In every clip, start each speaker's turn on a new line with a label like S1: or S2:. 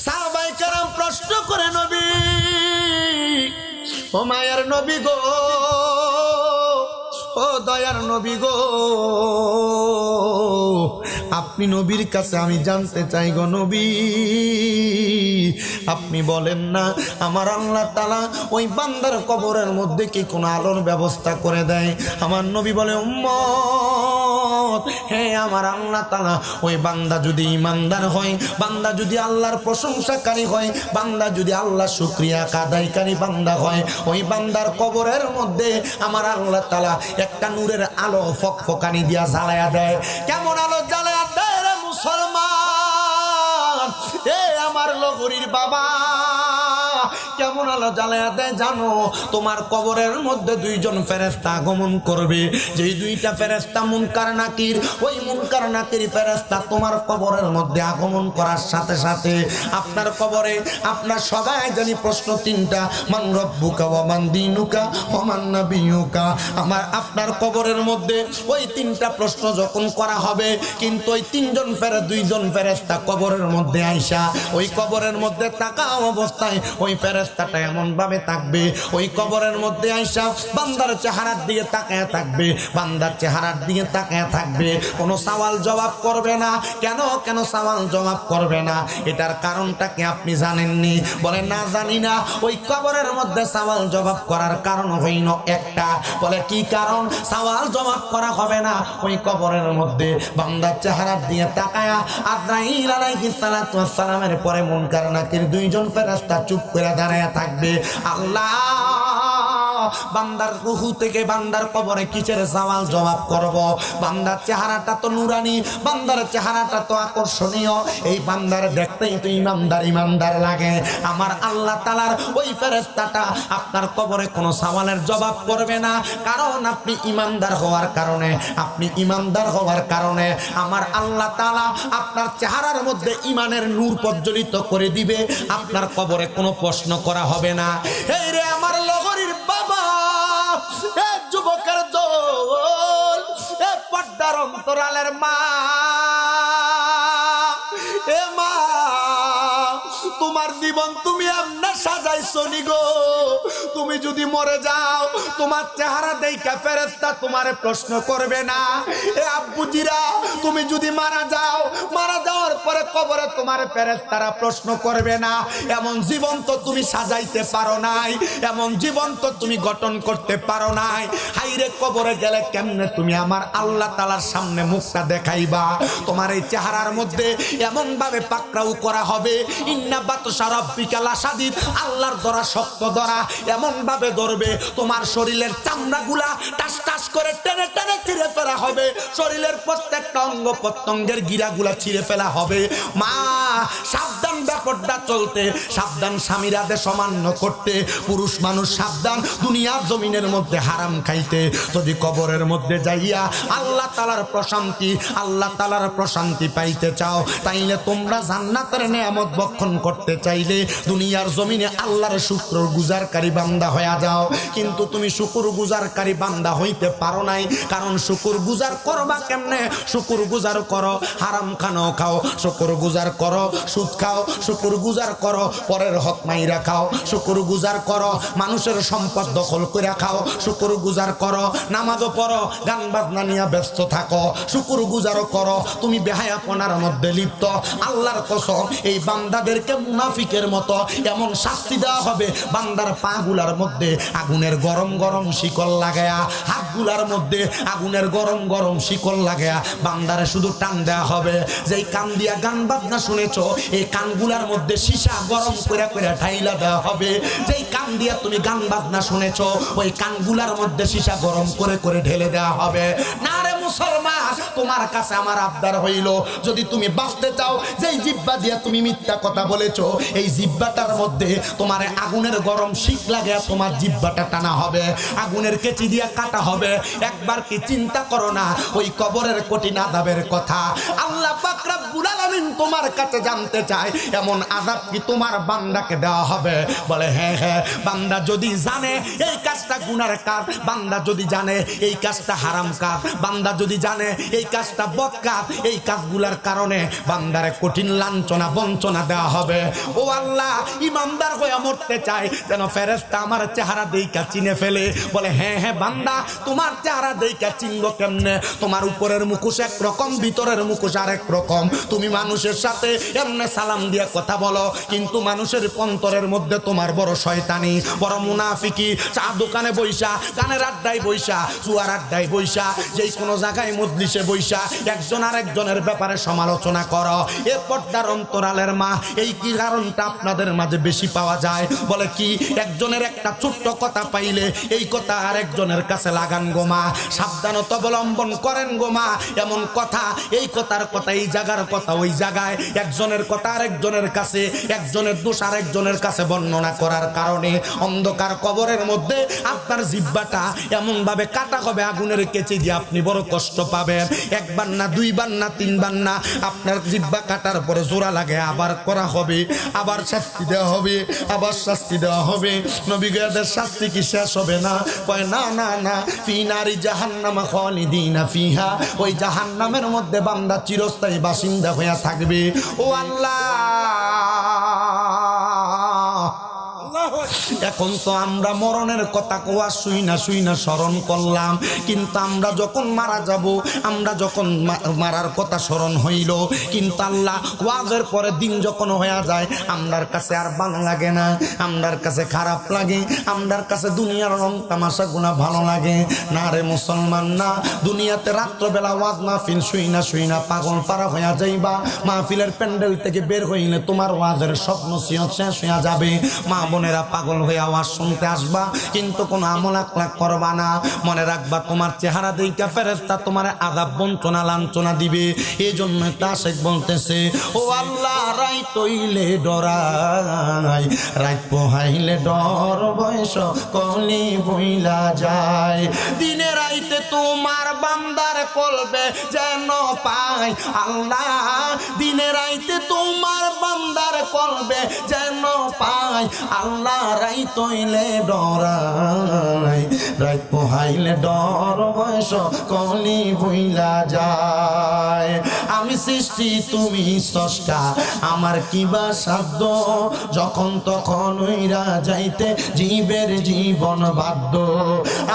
S1: সাহাবায়ে কেরাম প্রশ্ন করে, নবী, ও মায়ার নবী গো, ও দয়ার নবী গো, আপনি নবীর কাছে আমি জানতে চাই গো নবী, আপনি বলেন না আমার আল্লাহ তাআলা ওই বান্দার কবরের মধ্যে কি কোনো আলোর ব্যবস্থা করে দেয়? আমার নবী বলে, উম্মত, হে আমার আল্লাহ তাআলা ওই বান্দা যদি ইমানদার হয়, বান্দা যদি আল্লাহর প্রশংসাকারী হয়, বান্দা যদি আল্লাহ শুকরিয়া আদায়কারী বান্দা হয়, ওই বান্দার কবরের মধ্যে আমার আল্লাহ তাআলা একটা নূরের আলো ফকফকানি দিয়া জ্বালায়া দেয়। কেমন আলো জ্বালায়া দেয় রে মুসলমান? এ আমার লগরির বাবা, কেমন আলো জ্বালায়া দেয় জানো? তোমার কবরের মধ্যে দুইজন ফেরেশতা আগমন করবে, যেই দুইটা ফেরেশতা মুনকার নাকির, ওই মুনকার নাকির ফেরেশতা তোমার কবরের মধ্যে আগমন করার সাথে সাথে আপনার কবরে আপনার সবাই জানি প্রশ্ন তিনটা, মান রব্বুকা ওয়া মান দীনুকা ওয়া মান নাবিয়ুকা। আমার আপনার কবরের মধ্যে ওই তিনটা প্রশ্ন যখন করা হবে, কিন্তু ওই দুইজন ফেরেশতা কবরের মধ্যে আইসা ওই কবরের মধ্যে থাকা অবস্থায় ওই ফেরেশতাটা এমন ভাবে থাকবে, ওই কবরের মধ্যে আইসা বান্দার চেহারার দিকে তাকায় থাকবে, বান্দার চেহারার দিকে তাকায় থাকবে, কোনো সওয়াল জবাব করবে না। কেন কেন সওয়াল জবাব করবে না? এটার কারণটা কি আপনি জানেননি? বলে না, জানি না। ওই কবরের মধ্যে সওয়াল জবাব করার কারণ হইল একটা। বলে কি কারণ? সওয়াল জবাব করা হবে না ওই কবরের মধ্যে বান্দার চেহারার দিকে তাকায়া আজরাইল আলাইহিস সালাতু ওয়াস সালামের পরে মুনকার নাকির দুইজন ফেরেশতা চুপ করে দাঁড়ায় থাকবে। আল্লাহ বান্দার রুহু থেকে বান্দার কবরে কিসের সওয়াল জবাব করব? বান্দার চেহারাটা তো নুরানি, বান্দার চেহারাটা তো আকর্ষণীয়, এই বান্দার দেখতেই তো ইমানদার লাগে। আমার আল্লাহ তাআলার ওই ফেরেশতাটা আপনার কবরে কোনো সওয়ালের জবাব করবে না, কারণ আপনি ইমানদার হওয়ার কারণে আমার আল্লাহ তাআলা আপনার চেহারার মধ্যে ইমানের নূর প্রজ্বলিত করে দিবে। আপনার কবরে কোনো প্রশ্ন করা হবে না। এই রে আমার লগরির বাবা, এ যুবকের দল, এ পর্দার অন্তরালের মা, এ মা, তোমার জীবন তুমি এমনি সাজাইছো নি গো। তুমি যদি মরে যাও, তোমার চেহারা দেখা ফেরেশতা তোমারে প্রশ্ন করবে না। এ আব্বুজিরা, তুমি যদি মারা যাওয়ার পরে কবরে তোমার ফেরেশতারা প্রশ্ন করবে না। এমন জীবন তো তুমি সাজাইতে পারো নাই, এমন জীবন তো তুমি গঠন করতে পারো নাই। হাইরে কবরে গেলে কেমনে তুমি আমার আল্লাহ তাআলার সামনে মুখটা দেখাইবা? তোমার এই চেহারার মধ্যে এমন ভাবে পাকড়াও করা হবে, ইন্না বাতশা রাব্বিকা লাশাদীদ, আল্লাহর ধরা শক্ত ধরা, এমন ভাবে ধরবে তোমার শরীরের চামড়াগুলা টাস টাস করে টেনে টেনে ছিঁড়ে ফেলা হবে, শরীরের প্রত্যেকটা অঙ্গ প্রত্যঙ্গের গিরাগুলা ছিঁড়ে ফেলা হবে। মা সাবধান ব্যাপারটা চলতে, সাবধান স্বামীরাদের সমান্য করতে, পুরুষ মানুষ সাবধান দুনিয়ার জমিনের মধ্যে হারাম খাইতে। যদি কবরের মধ্যে যাইয়া আল্লাহ তাআলার প্রশান্তি পাইতে চাও, তাইলে তোমরা জান্নাতের নেয়ামত ভক্ষণ করতে চাইলে দুনিয়ার জমিনে আল্লাহর শুকর গুজারকারী বান্দা হয়ে যাও। কিন্তু তুমি শুকর গুজারকারী বান্দা হইতে পারো নাই, কারণ শুকর গুজার করবা কেমনে? শুকর গুজার করো, হারাম খানো খাও, শুকর গুজার করো, সুদ খাও, শুকর গুজার করো, পরের হক মাইরা খাও, শুকর গুজার করো, মানুষের সম্পদ দখল করে খাও, শুকর গুজার করো, নামাজও পড়ো, গান বাজনা নিয়ে ব্যস্ত থাকো, শুকর গুজারও করো, তুমি বেহায়াপনার মধ্যে লিপ্ত। আল্লাহর কসম, এই বান্দাদেরকে মুনাফিকের মতো এমন শাস্তি দেওয়া হবে, বান্দার পা গুলার মধ্যে আগুনের গরম গরম শিকল লাগায়া, হাতগুলার মধ্যে আগুনের গরম গরম শিকল লাগায়া বান্দারে শুধু টান দেওয়া হবে। যেই কান দিয়া গান বাজনা শুনেছো, এই কানগুলার মধ্যে সীসা গরম করে করে ঢাইলা দেওয়া হবে। যেই কান দিয়া তুমি গান বাজনা শুনেছো, ওই কানগুলার মধ্যে সীসা গরম করে করে ঢেলে দেওয়া হবে। না রে মুসলমান, তোমার কাছে আমার আবদার হইল, যদি তুমি বাঁচতে চাও, যেই জিহ্বা দিয়া তুমি মিথ্যা কথা বলেছো, এই জিহ্বাটার মধ্যে তোমার আগুনের গরম শিক লাগে, তোমার জিহ্বাটা টানা হবে, আগুনের কেচি দিয়া কাটা হবে। একবার কি চিন্তা করো না ওই কবরের কঠিন আযাবের কথা? আল্লাহ পাক রব্বুল আলামিন তোমার কাছে জানতে চায়, এমন আযাব কি তোমার বান্দাকে দেওয়া হবে? বলে হ্যাঁ হ্যাঁ। বান্দা যদি জানে এই কাজটা গুনার কাজ, বান্দা যদি জানে এই কাজটা হারাম কাজ, বান্দা যদি জানে এই কাজটা বদকাজ, এই কাজগুলার কারণে বান্দারে কঠিন লাঞ্ছনা বঞ্চনা দেওয়া হবে। ও আল্লাহ, ইমানদার হয়ে মরতে চাই যেন ফেরেশতা আমার চেহারা দেইকা চিনে ফেলে, বলে হ্যাঁ হ্যাঁ বান্দা, তোমার চেহারা দেইকা চিনবো কেমনে? তোমার উপরের মুখোশ একরকম, ভিতরের মুখোশ আরেক রকম। তুমি মানুষের সাথে এমনে সালাম দিয়ে কথা বলো, কিন্তু মানুষের অন্তরের মধ্যে তোমার বড় শয়তানি, বড় মুনাফিকি। চা দোকানে বইসা, গানের আড্ডায় বইসা, জুয়ার আড্ডায় বইসা, যেই কোনো জায়গায় মজলিসে বইসা একজন আরেকজনের ব্যাপারে সমালোচনা করো। এ পর্দার অন্তরালের মা, এই কি কারণটা আপনাদের মাঝে বেশি পাওয়া যায়? বলে কি, একজনের একটা ছোট্ট কথা পাইলে এই কথা আরেকজনের কাছে লাগান গো মা, সাবধানতা অবলম্বন করেন গো মা। এমন কথা, এই কথার কথা এই জায়গার কথা ওই জায়গায়, একজনের কথা আরেকজনের কাছে, একজনের দোষ আরেকজনের কাছে বর্ণনা করার কারণে অন্ধকার কবরের মধ্যে আপনার জিহ্বাটা এমন ভাবে কাটা হবে আগুনের কেচি দিয়ে, আপনি বড় কষ্ট পাবেন। একবার না, দুইবার না, তিনবার না, আপনার জিহ্বা কাটার পরে জোড়া লাগে, আবার করা হবে, আবার শাস্তি দেওয়া হবে, আবার শাস্তি দেওয়া হবে। নবী গেদের শাস্তি কি শেষ হবে না? কয় না না না, ফি নারি জাহান্নামা খালিদিনা ফিহা, ওই জাহান্নামের মধ্যে বান্দা চিরস্থায়ী বাসিন্দা হয়ে থাকবে। ও আল্লাহ, এখন তো আমরা মরণের কথা কোয়া শুই না স্মরণ করলাম, কিন্তু আমরা যখন মারা যাব, আমরা যখন মারার কথা স্মরণ হইল, কিন্তু আল্লাহ ওয়াজের পরে দিন যখন হয়ে যায়, আমরার কাছে আর ভালো লাগে না, আমরার কাছে খারাপ লাগে, আমরার কাছে দুনিয়ার রং তামাশা গুলা ভালো লাগে না। রে মুসলমান না, দুনিয়াতে রাত্রবেলা ওয়াজ মাহফিল শুই না পাগল পারা হইয়া যাইবা। মাহফিলের প্যান্ডেল থেকে বের হইলে তোমার ওয়াজের স্বপ্ন শেষ হইয়া যাবে। মা বোনেরা পাগল হয়ে আওয়াজ শুনতে আসবা, কিন্তু কোনো আমল আকলাক করবা না। মনে রাখবা, তোমার চেহারা দেইকা ফেরেশতা তোমার আযাব বঞ্চনা লাঞ্ছনা দিবে। এই জন্য তাশেক বলতেছে, ও আল্লাহ, রাইত হইলে ডরাই, রাত পোহাইলে ডর, বয়স কলি বইলা যায়। দিনে রাইতে তোমার বান্দার কলবে যেন পাই আল্লাহ, দিনে রাইতে তোমার বান্দার কলবে যেন পাই আল্লাহ। রাইত হইলে ডরাই, রাত পোহাইলে ডর, বয়স কলি বইলা যায়। আমি সৃষ্টি তুমি স্রষ্টা, আমার কিবা সাধ্য, যখন তখন ওইরা যাইতে জীবের জীবন বাধ্য।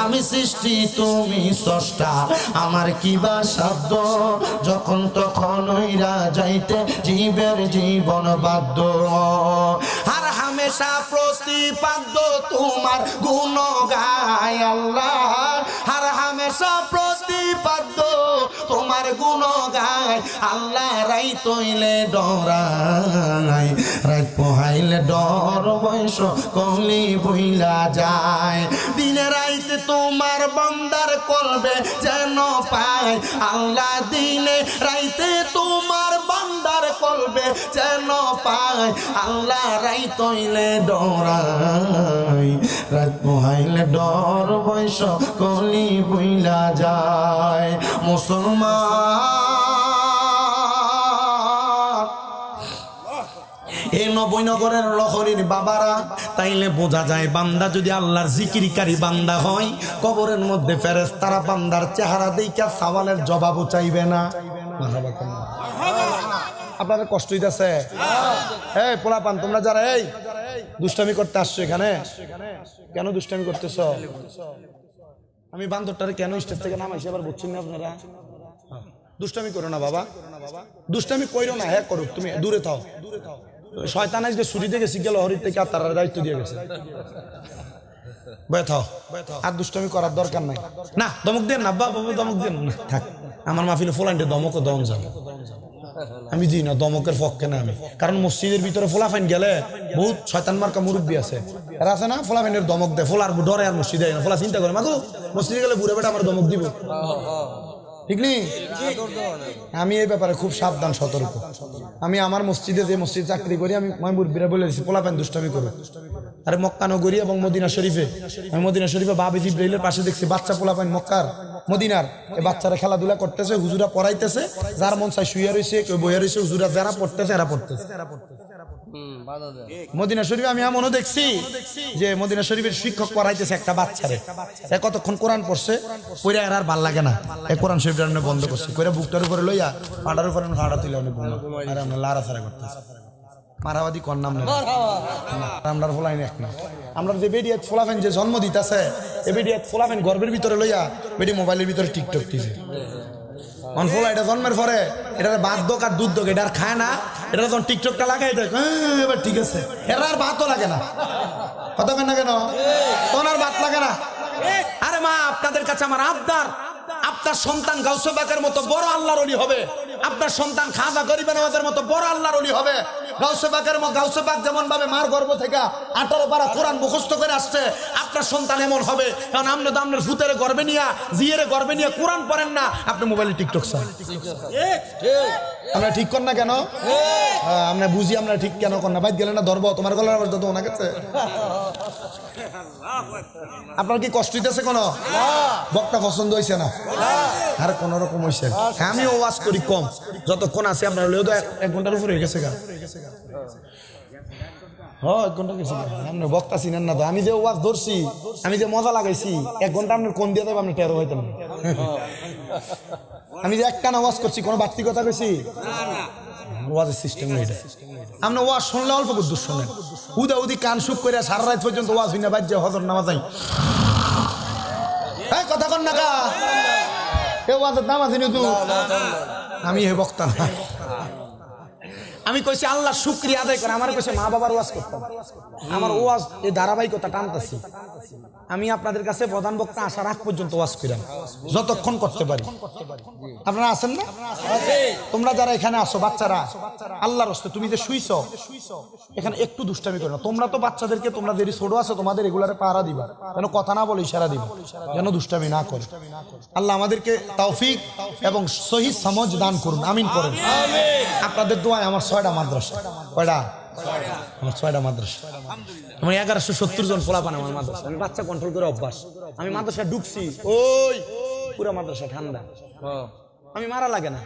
S1: আমি সৃষ্টি তুমি স্রষ্টা, আমার কিবা সাধ্য, যখন তখন ওইরা যাইতে জীবের জীবন বাধ্য। আর হামেশা প্রতিপাদ্য তোমার গুণ গায় আল্লাহ, আর হামেশা প্রতিপাদ্য তোমার গুণ গায় আল্লাহ। রাইত হইলে ডরাই, রাত পোহাইলে ডর, বয়স কলি বইলা যায়। দিনে রাইতে তোমার বান্দার কলবে যেন পায় আল্লাহ, দিনে রাইতে তোমার বান্দার কলবে যেন পায় আল্লাহ। রাইত হইলে ডরাই, রাত পোহাইলে ডর, বয়স কলি বইলা যায়। মুসলমান, এই নবীনগরের লহরীর বাবারা, তাইলে বোঝা যায় বান্দা যদি আল্লাহর জিকিরকারী বান্দা হয়, কবরের মধ্যে ফেরেশতারা বান্দার চেহারা দেইখা সওয়ালের জবাবও চাইবে না। আপনাদের কষ্ট হইতেছে? এই পোলাপান, তোমরা যারা এই দুষ্টামি করতে আসছো এখানে, কেন দুষ্টামি করতেছ? আমি বান্দরটারে কেন স্টেজ থেকে নামাইছি আবার বুঝছেন না আপনারা? দুষ্টামি করো না বাবা, দুষ্টামি কইরো না। হ্যাঁ করুক, তুমি দূরে থাও। শয়তান আজকে ছুটি থেকে শিখে লহরির থেকে তার দায়িত্ব দিয়ে গেছে। বেথাও, আর দুষ্টামি করার দরকার নাই। না দমক দেন না বাবা, দমক দেন না, থাক। আমার মাহফিলে ফোলাইন্টে দমকও দম যাবে, আমি দিই না, দমকের পক্ষে না আমি। কারণ মসজিদের ভিতরে ফোলাফাইন গেলে বহুত শয়তান মার্কা মুরব্বী আছে, এরা আছে না, ফোলাফাইনের দমক দেয়, ফোলার ডরে আর মসজিদে না। ফোলা চিন্তা করে, মাগো মসজিদে গেলে বুড়ে বেটা আমার দমক দিব, ঠিক নেই? আমি এই ব্যাপারে খুব সাবধান সতর্ক। আমি আমার মসজিদে, যে মসজিদ চাকরি করি, আমি মুরব্বীরা বলে দিচ্ছি পোলাপাইন দুষ্টামি করে। আরে মক্কা নগরী এবং মদিনা শরীফে, আমি মদিনা শরীফে বাবি জিব্রাইলের পাশে দেখছি বাচ্চা পোলাপাইন মক্কার মদিনার এই বাচ্চারা খেলাধুলা করতেছে, হুজুরা পড়াইতেছে, যার মন চাই শুয়ে রয়েছে, কেউ বইয়া রয়েছে, হুজুরা যারা পড়তেছে এরা পড়তেছে। মদিনা শরীফে আমি এমনও দেখছি যে মদিনা শরীফের শিক্ষক পড়াইতেছে একটা বাচ্চারে, কতক্ষণ কোরআন পড়ছে, পড়ে আর ভাল লাগে না, কোরআন শরীফটা বন্ধ করছে, করে বুকটার উপরে লইয়া পাটার উপরে ফাড়া তুলে অনেক আর আমরা লাড়াছাড়া করতেছি। মারাবাদি কর নাম না, আমরা ফোলাই এক না, আমরা যে বেডিয়া ফোলাফেন যে জন্ম দিতেছে, এ বেডিয়া ফোলাফেন গর্বের ভিতরে লইয়া বেডি মোবাইলের ভিতরে টিকটক দিছে। ফোলা এটা জন্মের পরে এটা ভাত দোক আর দুধ দোক, এটা আর খায় না, এটা যখন টিকটকটা লাগাই দেখ এবার ঠিক আছে, এরা আর ভাতও লাগে না, কথা কেন না কেন তখন আর ভাত লাগে না। আরে মা, আপনাদের কাছে আমার আবদার, আপনার সন্তান গাউসে বাকের মতো বড় আল্লাহর ওলি হবে, আপনার সন্তান খাজা গরিবে নওয়াজের মতো বড় আল্লাহর ওলি হবে। গাউসে বাক যেমন ভাবে মার গর্ভ থেকে 18 পারা কোরআন মুখস্থ করে আসছে, আপনার সন্তান এমন হবে। কারণ আপনি তো আপনার ভূতের গর্বে নিয়ে জিয়ের গর্বে নিয়ে কোরআন পড়েন না, আপনি মোবাইলে টিকটক চান। আমরা ঠিক কর না কেন? আমরা বুঝি আমরা ঠিক কেন কর না? বাইক গেলে না ধরবো তোমার গলার আবার তো ওনা গেছে। আপনার কি কষ্ট হইতেছে? কোনো বক্তা পছন্দ হয়েছে না আর কোন রকম হয়েছে? আমিও ওয়াজ করি কম, যতক্ষণ আছে আপনার হলেও তো 1 ঘন্টার উপরে হয়ে গেছে গা। হ্যাঁ 1 ঘন্টা গেছে, আপনি বক্তা চিনেন না তো। আমি যে ওয়াজ ধরছি, আমি যে মজা লাগাইছি, 1 ঘন্টা আপনার কোন দিয়ে দেবে আপনি টেরো হইতেন। আমি যে একটা ওয়াজ করছি, কোনো বাড়তি কথা কইছি? ওয়াজের সিস্টেম এটা। আপনি ওয়াজ শুনলে অল্প করে দূর শোনেন, উদা উদি কান সুখ করে সারা রাত পর্যন্ত ওয়াজ হইনা বাজ্যে হজর নামাজাই কথা কন না কা এ ওয়াজের নামাজ আমি হে বক্তা না। আমি কইছি আল্লাহ শুকরিয়া আদায় করে, আমার কইছে মা বাবার ওয়াজ করতাম, আমার ওয়াজ এই ধারাবাহিকতা টানতেছি। আমি আপনাদের কাছে প্রধান বক্তা আসার আগ পর্যন্ত ওয়াজ করিলাম, যতক্ষণ করতে পারি। আপনারা আছেন না? তোমরা যারা এখানে আসো বাচ্চারা, আল্লাহর রাস্তে তুমি যে শুইছো এখানে একটু দুষ্টামি করো না। তোমরা তো বাচ্চাদেরকে, তোমরা যদি ছোট আছো তোমাদের রেগুলারে পাহারা দিবা, যেন কথা না বলে ইশারা দিবা, যেন দুষ্টামি না করে। আল্লাহ আমাদেরকে তৌফিক এবং সহি সমঝ দান করুন, আমিন করেন। আপনাদের দোয়ায় আমার 6টা মাদ্রাসা। কয়টা? আমার 6টা মাদ্রাসা। আমার 1170 জন পোলাপান আমার মাদ্রাসা। আমি বাচ্চা কন্ট্রোল করে অভ্যাস। আমি মাদ্রাসা ঢুকছি, ওই পুরো মাদ্রাসা ঠান্ডা, আমি মারা লাগে না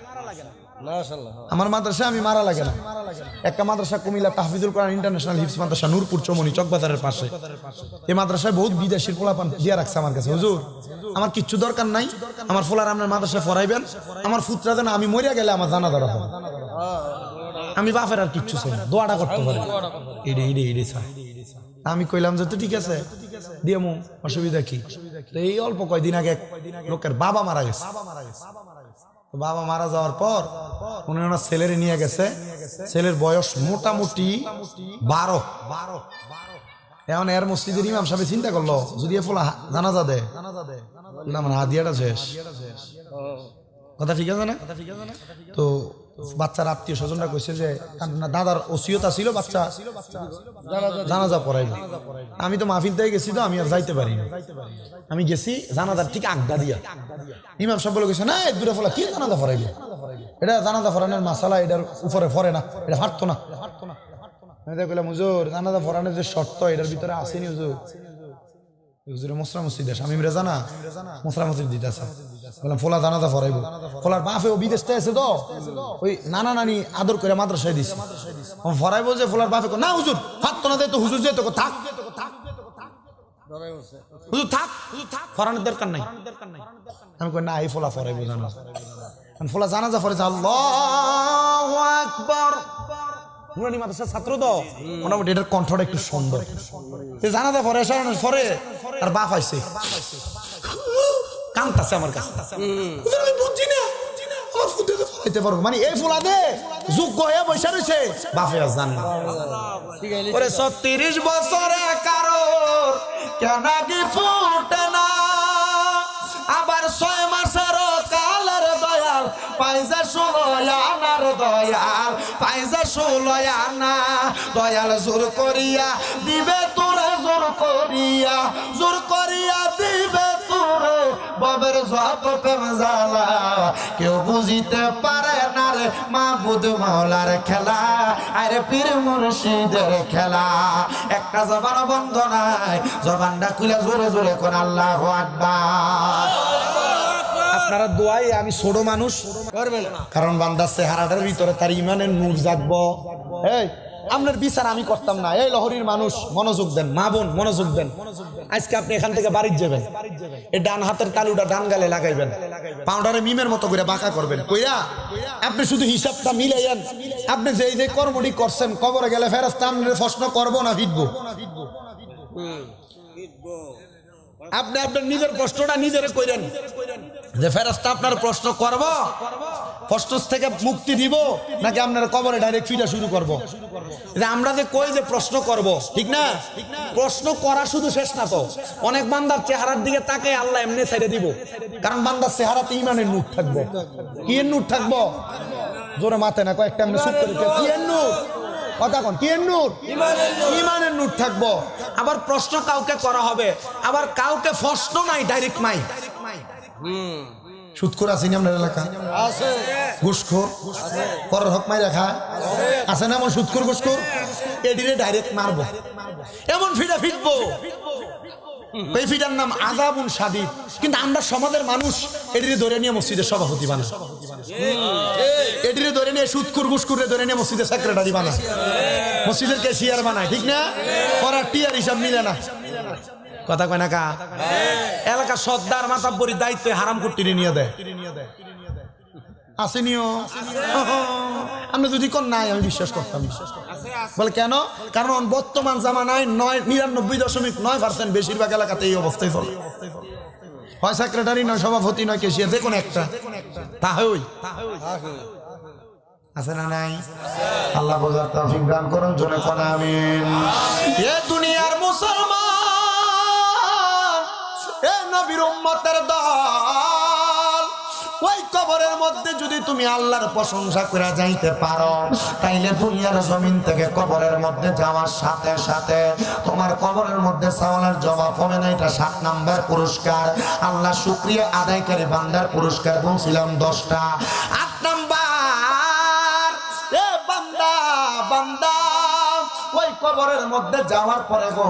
S1: আমার মাদ্রাসায়, আমি মারা লাগে না। একটা মাদ্রাসা কুমিল্লা তাহফিজুল কোরআন ইন্টারন্যাশনাল হিফজ মাদ্রাসা, নূরপুর চৌমনি চকবাজারের পাশে। এই মাদ্রাসায় বহুত বিদেশির পোলাপান দিয়া রাখছে আমার কাছে। হুজুর আমার কিচ্ছু দরকার নাই, আমার ফোলার আপনার মাদ্রাসায় পড়াইবেন, আমার ফুতরা যেন আমি মরিয়া গেলে আমার জানা দরকার হবে, আমি বাপের আর কিচ্ছু চাই না, দোয়াটা করতে পারি। আমি কইলাম যে তো ঠিক আছে দিয়ামু, অসুবিধা কি? এই অল্প কয়দিন আগে লোকের বাবা মারা গেছে। বাবা মারা যাওয়ার পর উনি ওনার ছেলের নিয়ে গেছে, ছেলের বয়স মোটামুটি 12। এখন এর মসজিদের ইমাম সাহেব চিন্তা করলো যদি এ ফোলা জানাজা দেয় না, মানে হাদিয়াটা শেষ। কথা ঠিক আছে না? তো বাচ্চার আত্মীয় স্বজনরা কইছে যে দাদার ওসিয়তা ছিল বাচ্চা জানাজা পড়াইবে। আমি তো মাহফিল থেকে গেছি, তো আমি আর যাইতে পারি না। আমি গেছি জানাজার ঠিক আড্ডা দিয়া। ইমাম সাহেব বলে গেছে না এর দূরে ফলা কি জানাজা পড়াইবে, এটা জানাজা পড়ানোর মাসালা এটার উপরে পড়ে না, এটা হাঁটতো না। আমি তো কইলাম হুজুর জানাজা পড়ানোর যে শর্ত এটার ভিতরে আসেনি হুজুর। হুজুরে মোসরা মসজিদ স্বামী রেজা না মোসরা মসজিদ দিতেছে। বললাম ফোলা জানাজা পড়াইবো। ফোলার বাপে ও বিদেশটা আছে তো ওই নানা নানি আদর করে মাদ্রাসায় দিছে, ফরাইবো যে ফোলার বাপে না হুজুর হাঁটতো না, তো হুজুর যেত থাক হুজুর থাক ফরানোর দরকার নাই। আমি কই না এই ফোলা ফরাইবো জানাজা। ফোলা জানাজা পড়েছে আল্লাহু আকবার। নুরানি মাদ্রাসার ছাত্র তো মোটামুটি এটার কণ্ঠটা একটু সুন্দর। জানাজা পরে পরে আর বাপ আইছে কান্তাছে আমার কাছে, আমি বুঝছি না আমার ফুটে ফলাইতে পারবো, মানে এই ফোলা দে যোগ্য হয়ে বসে রয়েছে বাপে আর জানে না। 36 বছরে কারোর কেন কি ফুটে না, আবার 6 মাসের কালের দয়াল পাইজা 16 আনার দয়াল পাইজা 16 আনা দয়াল জোর করিয়া দিবে তোরে, জোর করিয়া দিবে তোরে বাবের যত প্রেম জ্বালা কেউ বুঝিতে পারে না রে মাহবুদ মাওলার খেলা, আরে পীর মুর্শিদের খেলা। একটা জবান বন্ধ নাই, জবানটা খুলে জোরে জোরে কোন আল্লাহু আকবার। আপনারা দোয়াই আমি ছোট মানুষ করবেন, কারণ বান্দার চেহারাটার ভিতরে তার ইমানের নূর জাগবো। এই আপনার বিচার আমি করতাম না। এই লহরীর মানুষ মনোযোগ দেন, মা বোন মনোযোগ দেন। আজকে আপনি এখান থেকে বাড়ি যাবেন, এই ডান হাতের তালুটা ডান গালে লাগাইবেন, পাউডারে মিমের মতো করে বাঁকা করবেন, কইরা আপনি শুধু হিসাবটা মিলাইয়েন। আপনি যে যে কর্মটি করছেন, কবরে গেলে ফেরেশতা আপনার প্রশ্ন করবো না ভিড়বো? আপনি আপনার নিজের প্রশ্নটা নিজেরে কইরেন যে ফেরেশতা আপনার প্রশ্ন করব, প্রশ্ন থেকে মুক্তি দিব নাকি আপনার কবরে ডাইরেক্ট ফিটা শুরু করব? আমরা যে কই যে প্রশ্ন করব, ঠিক না? প্রশ্ন করা শুধু শেষ না তো, অনেক বান্দার চেহারার দিকে তাকে আল্লাহ এমনি ছেড়ে দিব, কারণ বান্দার চেহারাতে ইমানের নূর থাকবো। কি এর নূর থাকবো? জোরে মাথে না, কয়েকটা এমনি চুপ করে, কি এর নূর? কথা কোন, কি এর নূর? ইমানের নূর থাকবো। আবার প্রশ্ন কাউকে করা হবে, আবার কাউকে প্রশ্ন নাই, ডাইরেক্ট মাই। সুদখোর আছে না আপনার এলাকা? আছে। ঘুষখোর পরের হক মাই রাখা আছে না? এমন সুদখোর ঘুষখোর এডিরে ডাইরেক্ট মারবো, এমন ফিটা ফিটবো। এই ফিটার নাম আযাবুন শাদীদ। কিন্তু আমরা সমাজের মানুষ এডিরে ধরে নিয়ে মসজিদের সভাপতি বানায়, এডিরে ধরে নিয়ে সুদখোর ঘুষখোরে ধরে নিয়ে মসজিদের সেক্রেটারি বানায়, মসজিদের ক্যাশিয়ার বানায়, ঠিক না? ওরা টিয়ার হিসাব মিলে না। কথা কয় না কা? এলাকার সর্দার মাতাব্বরি দায়িত্ব হারাম কুট্টিরে নিয়ে দেয়, আসেনিও। আপনি যদি কোন নাই, আমি বিশ্বাস করতাম। বলে কেন? কারণ বর্তমান জামানায় 99.9% বেশিরভাগ এলাকাতে এই অবস্থায় চলে। হয় সেক্রেটারি, নয় সভাপতি, নয় ক্যাশিয়ার, যে কোনো একটা তাহই আছে না নাই? আল্লাহ বোঝার তৌফিক দান করুন, জোরে কোন আমিন। এ দুনিয়ার মুসলমান, এ নবীর উম্মতের দল, ওই কবরের মধ্যে যদি তুমি আল্লাহর প্রশংসা করে যাইতে পারো, তাইলে দুনিয়ার জমিন থেকে কবরের মধ্যে যাওয়ার সাথে সাথে তোমার কবরের মধ্যে সওয়ালের জবাব হবে না। এটা 7 নাম্বার পুরস্কার। আল্লাহ শুকরিয়া আদায়কারী বান্দার পুরস্কার বলছিলাম 10টা। 8 নাম্বার, এ বান্দা বান্দা ওই কবরের মধ্যে যাওয়ার পরে গো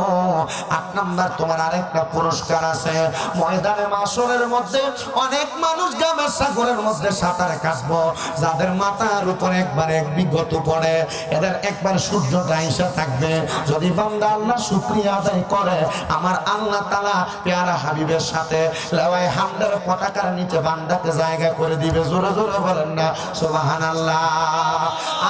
S1: 8 নাম্বার তোমার আরেকটা পুরস্কার আছে। ময়দানে মাশরের মধ্যে অনেক মানুষ গামের সাগরের মধ্যে সাঁতার কাটবো, যাদের মাথার উপর একবার এক বিগত পড়ে, এদের একবার সূর্যটা আইসা থাকবে। যদি বান্দা আল্লাহ শুকরিয়া আদায় করে, আমার আল্লাহ তাআলা পেয়ারা হাবিবের সাথে লাওয়ায়ে হামদের পতাকার নিচে বান্দাকে জায়গা করে দিবে। জোরে জোরে বলেন না সুবহানাল্লাহ।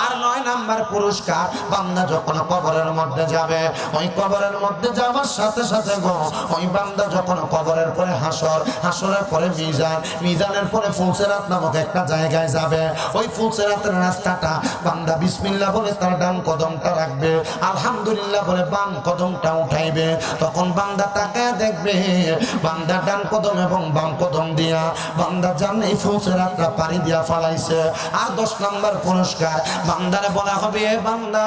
S1: আর 9 নাম্বার পুরস্কার, বান্দা যখন কবরের মধ্যে যাবে, ওই কবরের মধ্যে যাওয়ার সাথে সাথে গো ওই বান্দা যখন কবরের পরে হাসর, হাসরের পরে মিজান, মিজানের পরে ফুলসিরাত নামক একটা জায়গায় যাবে। ওই ফুলসিরাতের রাস্তাটা বান্দা বিসমিল্লাহ বলে তার ডান কদমটা রাখবে, আলহামদুলিল্লাহ বলে বাম কদমটা উঠাইবে। তখন বান্দা তাকায় দেখবে বান্দা ডান কদম এবং বাম কদম দিয়া বান্দা জান এই ফুলসিরাতটা পাড়ি দিয়া ফালাইছে। আর 10 নাম্বার পুরস্কার, বান্দারে বলা হবে, বান্দা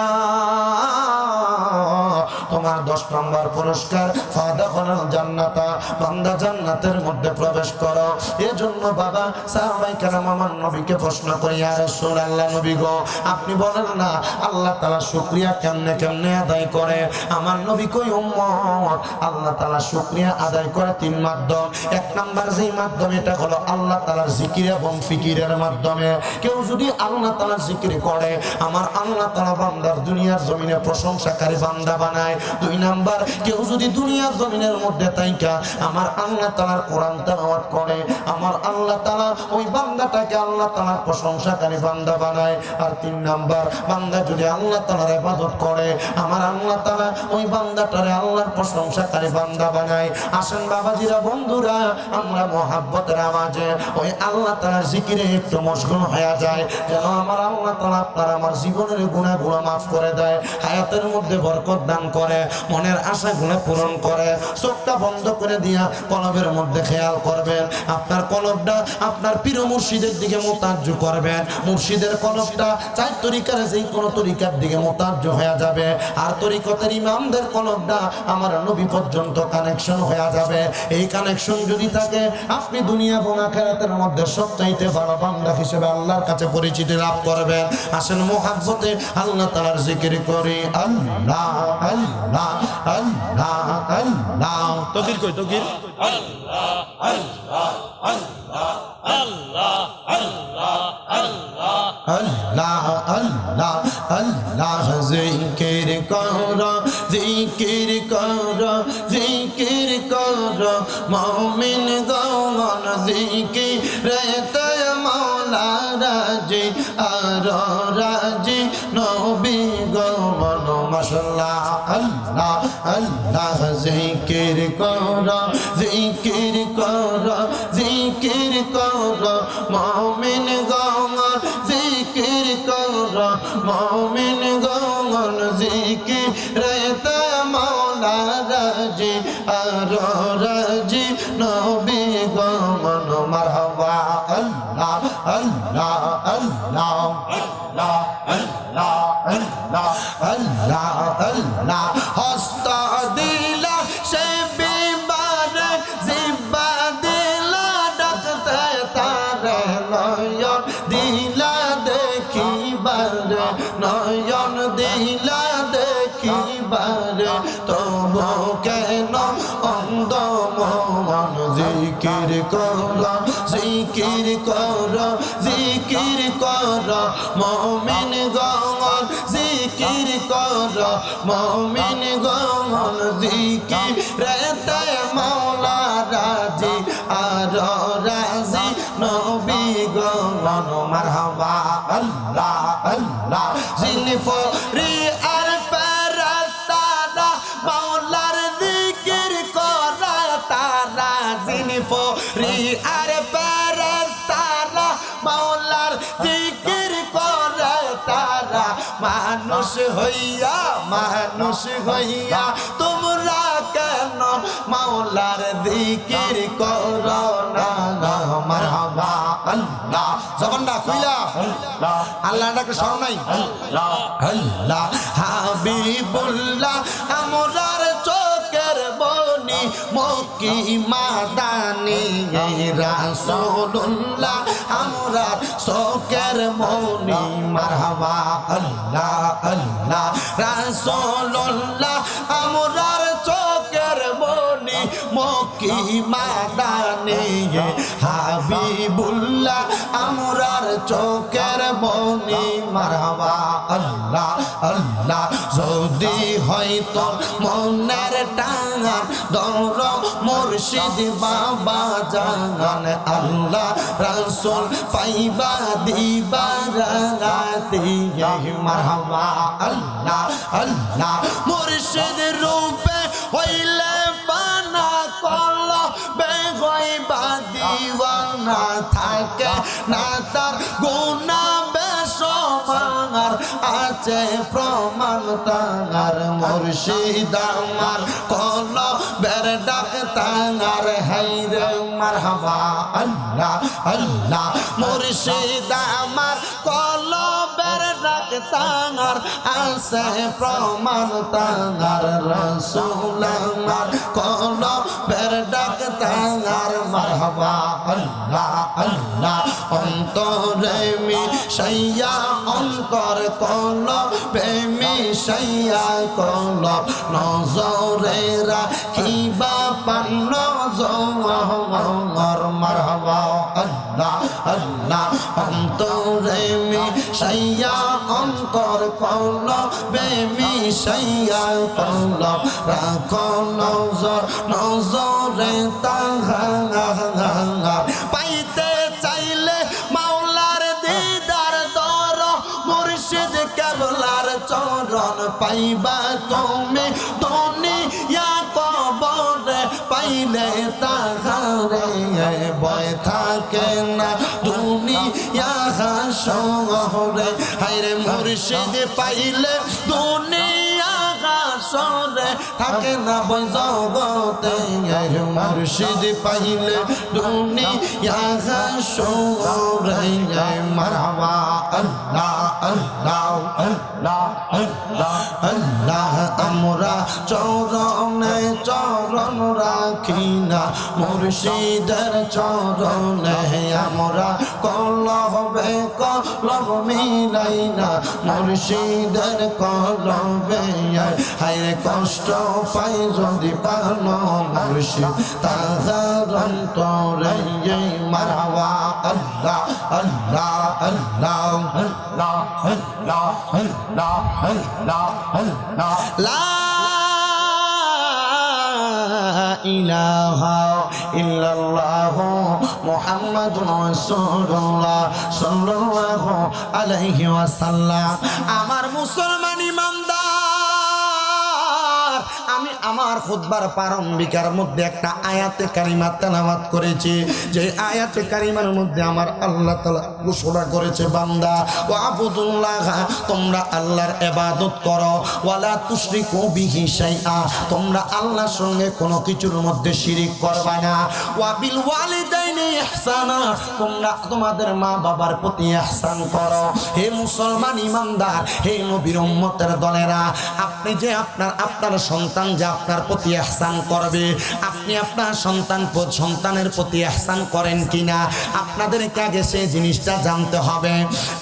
S1: তোমার 10 নম্বর পুরস্কার, ফাদাখালাল জান্নাতা, বান্দা জান্নাতের মধ্যে প্রবেশ করো। এজন্য বাবা সাহাবায়ে কেরাম আমার নবীকে প্রশ্ন করে, ইয়া রাসূলুল্লাহ, নবী গো আপনি বলেন না আল্লাহ তাআলা শুকরিয়া কেমনে কেমনে আদায় করে? আমার নবী কই, উম্মত আল্লাহ তাআলা শুকরিয়া আদায় করে 3 মাধ্যম। 1 নাম্বার যেই মাধ্যম, এটা হলো আল্লাহ তাআলার জিকির এবং ফিকিরের মাধ্যমে। কেউ যদি আল্লাহ তাআলার জিকির করে, আমার আল্লাহ তাআলা বান্দার দুনিয়ার জমিনে প্রশংসাকারী বান্দা বানায়। 2 নাম্বার, কেউ যদি দুনিয়ার জমিনের মধ্যে তাইকা আমার আল্লাহ তাআলার কোরআন তেলাওয়াত করে, আমার আল্লাহ তাআলা ওই বান্দাটাকে আল্লাহ তাআলার প্রশংসাকারী বান্দা বানায়। আর 3 নাম্বার, বান্দা যদি আল্লাহ তাআলার ইবাদত করে, আমার আল্লাহ তাআলা ওই বান্দাটারে আল্লাহর প্রশংসাকারী বান্দা বানায়। আসেন বাবাজিরা, বন্ধুরা, আমরা মহব্বতের আওয়াজে ওই আল্লাহ তাআলার জিকিরে একটু মশগুল হয়ে যায়, যেন আমার আল্লাহ তাআলা আপনার আমার জীবনের গুনাহগুলো মাফ করে দেয়, হায়াতের মধ্যে বরকত দান করে, মনের আশাগুলো পূরণ করে। চোখটা বন্ধ করে দিয়া কলবের মধ্যে খেয়াল করবেন, আপনার কলবটা আপনার প্রিয় মুর্শিদের দিকে মোতাজ্জু করবেন। মুর্শিদের কলবটা 4 তরিকার যেই কোন তরিকার দিকে মোতাজ্জু হয়ে যাবে। আর তরিকতের ইমামদের কলবটা আমার নবী পর্যন্ত কানেকশন হয়ে যাবে। এই কানেকশন যদি থাকে, আপনি দুনিয়া এবং আখিরাতের মধ্যে সবচাইতে ভালো বান্দা হিসেবে আল্লাহর কাছে পরিচিতি লাভ করবেন। আসেন মুহাব্বতে আল্লাহ তাআলার জিকির করি। আল্লাহ আল্লাহ আল্লাহ আল্লাহ। তকবীর কই, তকবীর। আল্লাহ আল্লাহ আল্লাহ আল্লাহ আল্লাহ আল্লাহ আল্লাহ আল্লাহ আল্লাহ জিকির কর জিকির কর জিকির কর মুমিন গণ জিকিরেতে মাওলা রাজি আর রাজি নবী গণ মাশাআল্লাহ আল্লাহ আল্লাহ জিকির কর জিকির কর জিকির কর মুমিন গণ জিকির কর মুমিন গণ জিকিরেতে মাওলা রাজি আর রাজি নবী গণ মারহাবা আল্লাহ আল্লাহ আল্লাহ আল্লাহ আল্লাহ আল্লাহ আল্লাহ আল্লাহ হস্ত দিলা সে বিবারে জিব্বা দিলা ডাকতে তারে নয়ন দিলা দেখিবারে নয়ন দিলা দেখিবারে তবু কেন অন্ধ মন জিকির কর জিকির কর জিকির কর মুমিন গণ জিকির কর মুমিন গণ জিকিরেতে মাওলা রাজি আর রাজি নবী গণ মারহাবা আল্লাহ আল্লাহ যিনি ফরিয়ার ফেরেশতারা মাওলার জিকির করে তারা যিনি ফরিয়ার ফেরেশতারা মাওলার জিকির করে তারা মানুষ হইয়া তোমরা কেন মাওলার জিকির করো না মারহাবা আল্লাহ জবানটা খুইলা আল্লাহ ডাকে শরণ নাই আল্লাহ হাবিবুল্লাহ আমরার চোখের বনি মক্কি মাদানি রাসূলুল্লাহ আমরার চোখের মনি মারহাবা আল্লাহ আল্লাহ রাসূলুল্লাহ আমরার চোখের বনি মক্কি মাদানি হাবিবুল্লাহ আমরার চোখের বনি মারহাবা আল্লাহ আল্লাহ যদি হয়তো মনের টাঙান দর মুর্শিদ বাবা জান আল্লাহ রাসূল পাইবা দিবা রাগাতি মারহাবা আল্লাহ আল্লাহ মুর্শিদ রূপে হইলে পানা কল বেগইবা দিওয়ানা থাকে না তার গুনাহ বেশমার আছে প্রমাণ তার মুর্শিদ আমার কল বের ডাক তার হাইরে মারহাবা আল্লাহ আল্লাহ মুর্শিদ আমার কল বের ডাক তার আছে প্রমাণ তার রাসূল আমার কল বের ডাক তার মারহাবা আল্লাহ আল্লাহ অন্তরে মিশাইয়া অন্তর কল প্রেমী সাইয়া কল নজরে রাখিবা পান্ন জর মারহাবা আল্লাহ আল্লাহ অন্তরে মিশাইয়া অন্তর কল প্রেমী সাইয়া কল রাখ নজর নজরে তাহার পাইতে চাইলে মাওলার দিদার দর মুর্শিদ কেবলার চরণ পাইবা তুমি দুনিয়া কবরে পাইলে তাহারে ভয় থাকে না দুনিয়া হাসরে হায়রে মুর্শিদ পাইলে দুনিয়া হাসরে থাকে না ভয় জগতে মুর্শিদ পাইলে দুনিয়া হাসরে মারহাবা আল্লাহ আল্লাহ আল্লাহ আল্লাহ আল্লাহ আমরা চরণে চরণ রাখি না মুর্শিদের চরণে আমরা কলবে কলম মিলাই না মুর্শিদের কলমে হায় কষ্ট পাই যদি পানো মুর্শিদ তাহার অন্তরে মারহাবা আল্লাহ আল্লাহ আল্লাহ আল্লাহ আল্লাহ আল্লাহ আল্লাহ আল্লাহ লা ইলাহা ইল্লাল্লাহ মুহাম্মাদুর রাসূলুল্লাহ সাল্লাল্লাহু আলাইহি ওয়াসাল্লাম। আমার মুসলমান ইমানদার, আমি আমার খুতবার প্রারম্ভিকার মধ্যে একটা আয়াতে কারিমা তেলাওয়াত করেছি, যে আয়াতে কারিমার মধ্যে আমার আল্লাহ তাআলা ঘোষণা করেছে, বান্দা ওয়াবুদুল্লাহ, তোমরা আল্লাহর ইবাদত করো, ওয়ালা তুশরিকু বিহি শাইআ, তোমরা আল্লাহর সঙ্গে কোনো কিছুর মধ্যে শিরিক করবে না, ওয়া বিল ওয়ালিদাইনি ইহসানা, তোমরা তোমাদের মা বাবার প্রতি ইহসান করো। হে মুসলমান ইমানদার, হে নবীর উম্মতের দলেরা, আপনি যে আপনার সন্তান যে আপনার প্রতি ইহসান করবে, আপনি আপনার সন্তানের প্রতি ইহসান করেন কিনা আপনাদেরকে আগে সেই জিনিসটা জানতে হবে।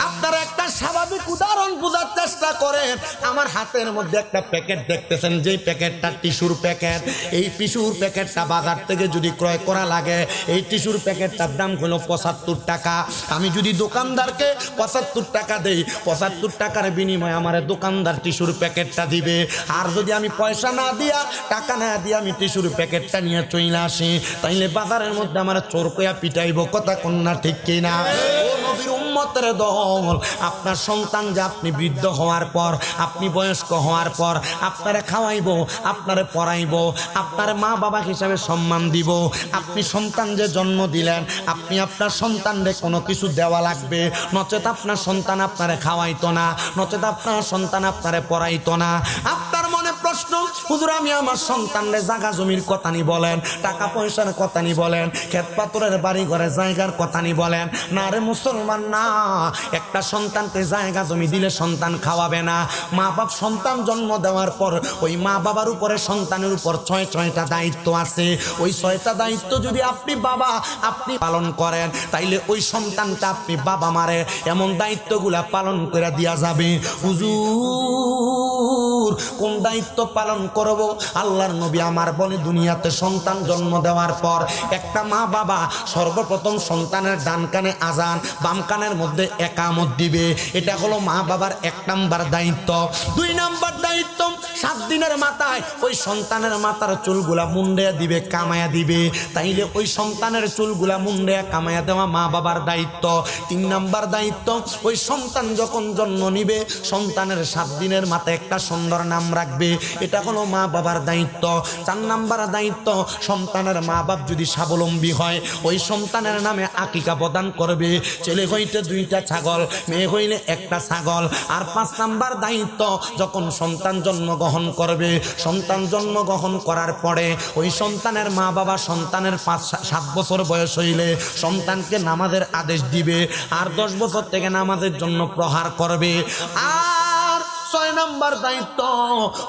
S1: আপনারা একটা স্বাভাবিক উদাহরণ বোঝার চেষ্টা করেন। আমার হাতের মধ্যে একটা প্যাকেট দেখতেছেন, যেই প্যাকেটটা টিস্যুর প্যাকেট, এই টিস্যুর প্যাকেটটা বাজার থেকে যদি ক্রয় করা লাগে, এই টিস্যুর প্যাকেটটার দাম হলো 75 টাকা। আমি যদি দোকানদারকে 75 টাকা দেই, 75 টাকার বিনিময়ে আমার দোকানদার টিস্যুর প্যাকেটটা দিবে। আর যদি আমি পয়সা না দিয়া, টাকা না দিয়ে আমি টিস্যুর প্যাকেটটা নিয়ে চলে আসি, তাইলে বাজারের মধ্যে আমার চোর কইয়া পিটাইব, কথা কন্যা ঠিক কিনা? ও নবীর উম্মতের দল, আপনার সন্তান যে আপনি বৃদ্ধ হওয়ার পর, আপনি বয়স্ক হওয়ার পর আপনারে খাওয়াইব, আপনারে পড়াইব, আপনার মা বাবা হিসাবে সম্মান দিব। আপনি সন্তান যে জন্ম দিলেন, আপনি আপনার সন্তানরে কোনো কিছু দেওয়া লাগবে, নচেত আপনার সন্তান আপনারে খাওয়াইতো না, নচেত আপনার সন্তান আপনারে পড়াইতো না। আপনার মনে প্রশ্ন, হুজুর আমি আমার সন্তানরে জায়গা জমির কথা নি বলেন, টাকা পয়সার কথা নি বলেন, ক্ষেত পাথরের বাড়ি ঘরে জায়গার কথা নি বলেন, না রে মুসলমান না। একটা সন্তানকে জায়গা জমি দিলে সন্তান খাওয়াবে না। মা বাপ সন্তান জন্ম দেওয়ার পর ওই মা বাবার উপরে সন্তানের উপর 6টা দায়িত্ব আছে। ওই 6টা দায়িত্ব যদি আপনি পালন করেন, তাইলে ওই সন্তানটা আপনি বাবা মারে এমন দায়িত্বগুলা পালন করে দেয়া যাবে। হুজুর কোন দায়িত্ব পালন করব? আল্লাহর নবী আমার বলে, দুনিয়াতে সন্তান জন্ম দেওয়ার পর একটা মা বাবা সর্বপ্রথম সন্তানের ডান কানে আজান, বাম কানের মধ্যে একামত দিবে। এটা হলো মা বাবার 1 নাম্বার দায়িত্ব। 2 নাম্বার দায়িত্ব, 7 দিনের মাথায় ওই সন্তানের মাথার চুলগুলা মুন্ডে দিবে, কামায়া দিবে। তাইলে ওই সন্তানের চুলগুলা মুন্ডে কামায়া দেওয়া মা বাবার দায়িত্ব। 3 নাম্বার দায়িত্ব, ওই সন্তান যখন জন্ম নিবে, সন্তানের 7 দিনের মাথায় একটা সুন্দর নাম রাখবে। এটা হলো মা বাবার দায়িত্ব। 4 নাম্বার দায়িত্ব, সন্তানের মা বাপ যদি স্বাবলম্বী হয়, ওই সন্তানের নামে আকিকা প্রদান করবে। ছেলে হইতে 2টা ছাগল, মেয়ে হইলে 1টা ছাগল। আর 5 নাম্বার দায়িত্ব, যখন সন্তান জন্মগ্রহণ করবে, সন্তান জন্মগ্রহণ করার পরে ওই সন্তানের মা বাবা সন্তানের 5-7 বছর বয়স হইলে সন্তানকে নামাজের আদেশ দিবে, আর 10 বছর থেকে নামাজের জন্য প্রহার করবে। আর 6 নাম্বার দায়িত্ব,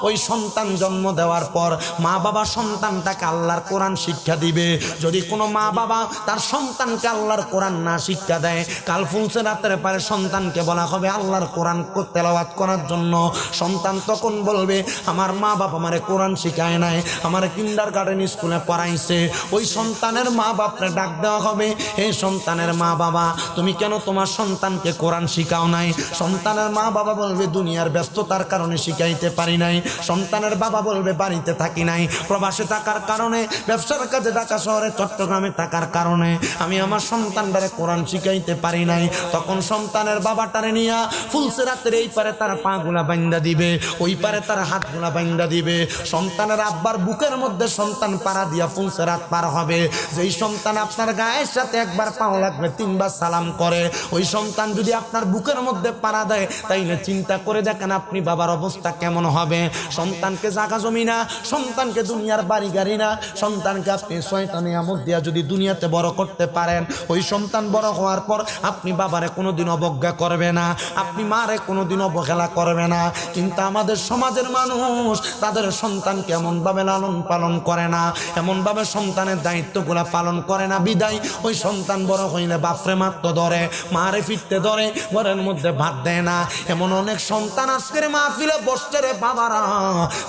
S1: ওই সন্তান জন্ম দেওয়ার পর মা বাবা সন্তানটাকে আল্লাহর কোরআন শিক্ষা দিবে। যদি কোনো মা বাবা তার সন্তানকে আল্লাহর কোরআন না শিক্ষা দেয়, কাল ফুলসে রাতের পারে সন্তানকে বলা হবে আল্লাহর কোরআন তেলাওয়াত করার জন্য। সন্তান তখন বলবে, আমার মা বাবা আমারে কোরআন শিখায় নাই, আমার কিন্ডারগার্টেন স্কুলে পড়াইছে। ওই সন্তানের মা বাপরে ডাক দেওয়া হবে, হে সন্তানের মা বাবা, তুমি কেন তোমার সন্তানকে কোরআন শিখাও নাই? সন্তানের মা বাবা বলবে, দুনিয়ার ব্যস্ততার কারণে শিখাইতে পারি নাই। সন্তানের বাবা বলবে, বাড়িতে থাকি নাই, প্রবাসে থাকার কারণে, ব্যবসার কাজে ঢাকা শহরে চট্টগ্রামে থাকার কারণে আমি আমার সন্তানটারে কোরআন শিখাইতে পারি নাই। তখন সন্তানের বাবাটারে নিয়া ফুলসেরাতের এই পারে তার পাগুলা বাইন্দা দিবে, ওই পারে তার হাতগুলা বাইন্দা দিবে। সন্তানের আব্বার বুকের মধ্যে সন্তান পাড়া দিয়া ফুলসেরাত পার হবে। যেই সন্তান আপনার গায়ের সাথে একবার পাও লাগবে 3 বার সালাম করে, ওই সন্তান যদি আপনার বুকের মধ্যে পাড়া দেয়, তাইলে চিন্তা করে দেখেন আপনি বাবার অবস্থা কেমন হবে? সন্তানকে জায়গা জমি না, সন্তানকে দুনিয়ার বাড়ি গাড়ি না, সন্তানকে আপনি 6টা নিয়ামত দিয়া যদি দুনিয়াতে বড় করতে পারেন, ওই সন্তান বড় হওয়ার পর আপনি বাবারে কোনোদিন অবজ্ঞা করবে না, আপনি মারে কোনোদিন অবহেলা করবে না। কিন্তু আমাদের সমাজের মানুষ তাদের সন্তানকে এমনভাবে লালন পালন করে না, এমনভাবে সন্তানের দায়িত্বগুলা পালন করে না, বিদায় ওই সন্তান বড় হইলে বাপরে মারতে ধরে, মারে ফিরতে ধরে, ঘরের মধ্যে ভাত দেয় না। এমন অনেক সন্তান আজকের মাহফিলে বসছে রে বাবারা,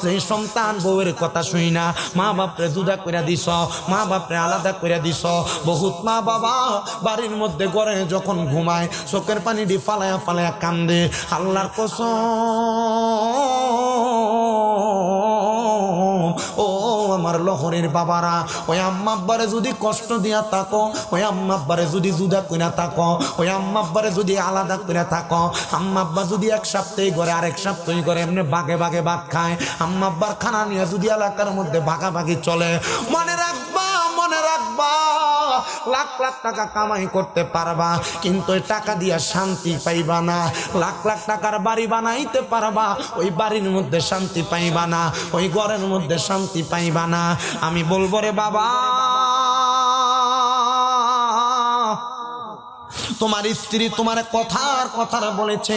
S1: যে সন্তান বউয়ের কথা শুই না, মা বাপরে জুদা করে দিছ, মা বাপরে আলাদা করে দিছ। বহুত মা বাবা বাড়ির মধ্যে ঘরে যখন ঘুমায় চোখের পানি দিয়ে ফালায়া ফালায়া কান্দে। আল্লাহর কসম, ও আমার লহরের বাবারা, ওই আম্মা আব্বারে যদি কষ্ট দিয়া থাকো, ওই আম্মা আব্বারে যদি জুদা কইরা থাকো, ওই আম্মা আব্বারে যদি আলাদা করে থাকো, আম্মা আব্বা যদি এক সপ্তাহে করে আরেক সপ্তাহে করে এমনি ভাগে ভাগে ভাত খায়, আম্মা আব্বার খানা নিয়ে যদি এলাকার মধ্যে ভাগাভাগি চলে, মনে রাখবা, মনে রাখবা, লাখ লাখ টাকা কামাই করতে পারবা, কিন্তু ওই টাকা দিয়া শান্তি পাইবা না। লাখ লাখ টাকার বাড়ি বানাইতে পারবা, ওই বাড়ির মধ্যে শান্তি পাইবা না, ওই ঘরের মধ্যে শান্তি পাইবা না। আমি বলবো রে বাবা, তোমার স্ত্রী তোমার কথার বলেছে,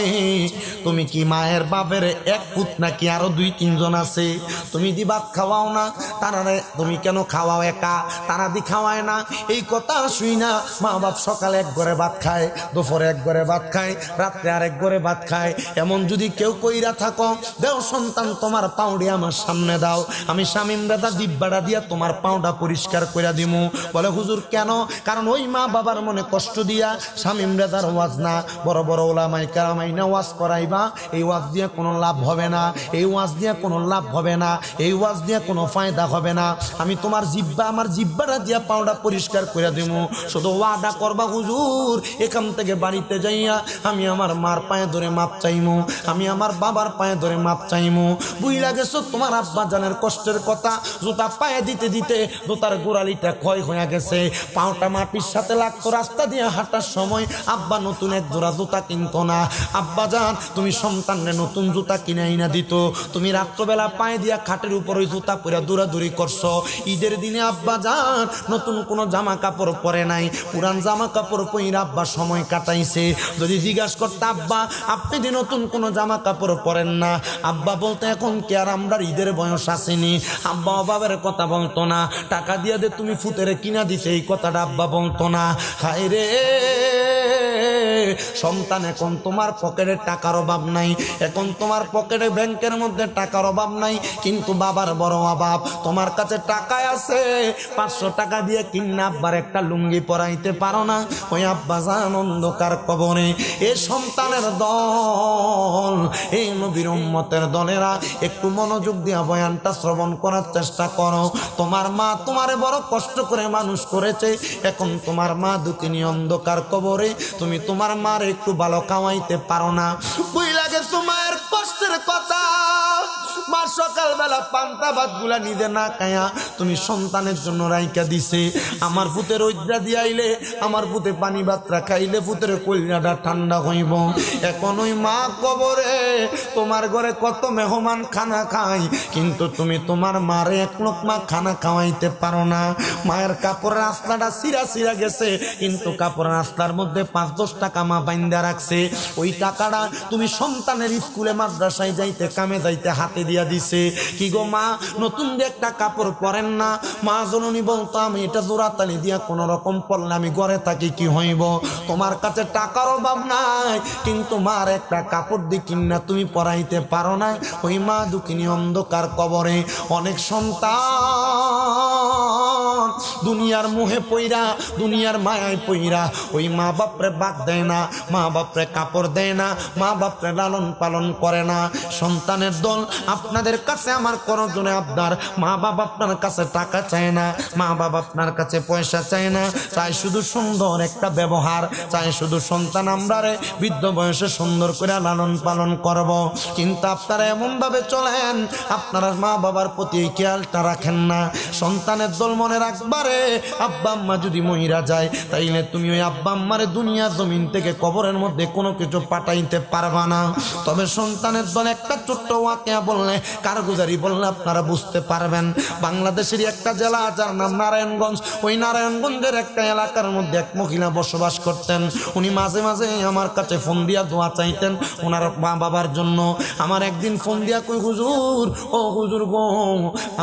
S1: তুমি কি মায়ের বাপের এক পুত নাকি আরো 2-3 জন আছে? তুমি দি ভাত খাওয়াও না, তারা তুমি কেন খাওয়াও একা? তারা দি খাওয়ায় না। এই কথা শুই না মা বাপ সকালে এক ঘরে ভাত খায়, দুপুরে এক ঘরে ভাত খায়, রাত্রে আরেক ঘরে ভাত খায়। এমন যদি কেউ কইরা থাকো, দেও সন্তান তোমার পাউডি আমার সামনে দাও, আমি শামীম দাদা জিব্বাটা দিয়া তোমার পাউডা পরিষ্কার করে দিমু। বলে হুজুর কেন? কারণ ওই মা বাবার মনে কষ্ট দিয়া শামীম রাজার ওয়াজ না, বড় বড় ওলামায়ে কেরামাই না ওয়াজ করাইবা, এই ওয়াজ দিয়ে কোনো লাভ হবে না, এই ওয়াজ দিয়ে কোনো লাভ হবে না, এই ওয়াজ দিয়ে কোনো ফায়দা হবে না। আমি তোমার জিব্বা, আমার জিব্বাটা দিয়া পাউডা পরিষ্কার করে দেবো। শুধু ওয়াদা করবা হুজুর, এখান থেকে বাড়িতে যাইয়া আমি আমার মার পায়ে ধরে মাপ চাইমু, আমি আমার বাবার পায়ে ধরে মাপ চাইমু। বুঝলা গেছো তোমার আব্বা জানের কষ্টের কথা? জুতা পায়ে দিতে দিতে জুতার গোড়ালিটা ক্ষয় হয়ে গেছে, পাওটা মাটির সাথে লাগতো। রাস্তা দিয়ে হাঁটার সময় আব্বা নতুন এক জোড়া জুতা কিনতো না। আব্বা জান তুমি সন্তানরে নতুন জুতা কিনে আইনা দিত, তুমি রাত্রবেলা পায়ে দিয়া খাটের উপর ওই জুতা পরে দৌড়াদৌড়ি করছো। ঈদের দিনে আব্বা জান নতুন কোনো জামা কাপড় পরে নাই, পুরান জামা কাপড় পইরা আব্বা সময় কাটাইছে। যদি জিজ্ঞাসা করতে আব্বা আপনি যে নতুন কোনো জামা কাপড় পরেন না, আব্বা বলতো এখন কি আর আমরা ঈদের বয়স আসেনি। আব্বা অভাবের কথা বলতো না, টাকা দিয়ে দে তুমি ফুতেরে কিনা দিছে এই কথাটা আব্বা বলতো না। হায় রে সন্তান, এখন তোমার পকেটে টাকার অভাব নাই, এখন তোমার পকেটে ব্যাংকের মধ্যে টাকার অভাব নাই, কিন্তু বাবার বড় অভাব। তোমার কাছে টাকা আছে, 500 টাকা দিয়ে কিনা আব্বার একটা লুঙ্গি পরাইতে পারো না। ওই আব্বা জান অন্ধকার কবরে। এ সন্তানের দল, এই নবীর উম্মতের দলেরা একটু মনোযোগ দিয়া বয়ানটা শ্রবণ করার চেষ্টা করো। তোমার মা তোমারে বড় কষ্ট করে মানুষ করেছে, এখন তোমার মা দুঃখিনী অন্ধকার কবরে, তুমি তোমার মার একটু ভালো খাওয়াইতে পারো না। বুঝলা গেছো মায়ের কষ্টের কথা? মা সকালবেলা পান্তা ভাত গুলা নিজে না খায়া তুমি সন্তানের জন্য রাইকা দিছে। আমার পুতের রোজা দিয়াইলে, আমার পুতে পানি ভাতটা খাইলে পুতের কলিজাটা ঠান্ডা হইব। এখন ওই মা কবরে, তোমার ঘরে কত মেহমান খানা খায়, কিন্তু তুমি তোমার মারে এক লোকমা খানা খাওয়াইতে পারো না। মায়ের কাপড়ের রাস্তাটা সিরা সিরা গেছে, কিন্তু কাপড়ের রাস্তার মধ্যে 5-10 টাকা মা বাইন্দা রাখছে। ওই টাকাটা তুমি সন্তানের স্কুলে মাদ্রাসায় যাইতে কামে যাইতে হাতে দিয়া দিছে। কি গো মা, নতুন যে একটা কাপড় পরেন না? মা জননী বলতো আমি এটা জোড়াতালি দিয়া কোন রকম পরলে আমি ঘরে থাকি কি হইব? তোমার কাছে টাকার অভাব নাই, কিন্তু মার একটা কাপড় দি কিনা তুমি পরাইতে পারো না। ওই মা দুঃখিনী অন্ধকার কবরে। অনেক সন্তান দুনিয়ার মোহে পইরা, দুনিয়ার মায়ায় পইরা ওই মা বাপরে বাদ দেয় না, মা বাপরে কাপড় দেয় না, মা বাপরে লালন পালন করে না। সন্তানের দল, আপনাদের কাছে আমার কোনো জনে আবদার, মা বাবা আপনার কাছে টাকা চায় না, মা বাবা আপনার কাছে পয়সা চায় না, চায় শুধু সুন্দর একটা ব্যবহার, চায় শুধু সন্তান আমরারে বৃদ্ধ বয়সে সুন্দর করে লালন পালন করব। কিন্তু আপনারা এমন ভাবে চলেন, আপনারা মা বাবার প্রতি খেয়ালটা রাখেন না। সন্তানের দল মনে রাখবেন রাখবারে আব্বা আম্মা যদি মহিরা যায় তাইলে তুমি ওই আব্বা আম্মারে দুনিয়া জমিন থেকে কবরের মধ্যে কোনো কিছু পাঠাইতে পারবা না। তবে সন্তানের দল একটা ছোট্ট ওয়াকিয়া বললে, কারগুজারি বললে আপনারা বুঝতে পারবেন। বাংলাদেশের একটা জেলা যার নাম নারায়ণগঞ্জ, ওই নারায়ণগঞ্জের একটা এলাকার মধ্যে এক মহিলা বসবাস করতেন। উনি মাঝে মাঝে আমার কাছে ফোন দিয়া দোয়া চাইতেন ওনার মা বাবার জন্য। আমার একদিন ফোন দিয়া কই, হুজুর ও হুজুর গো,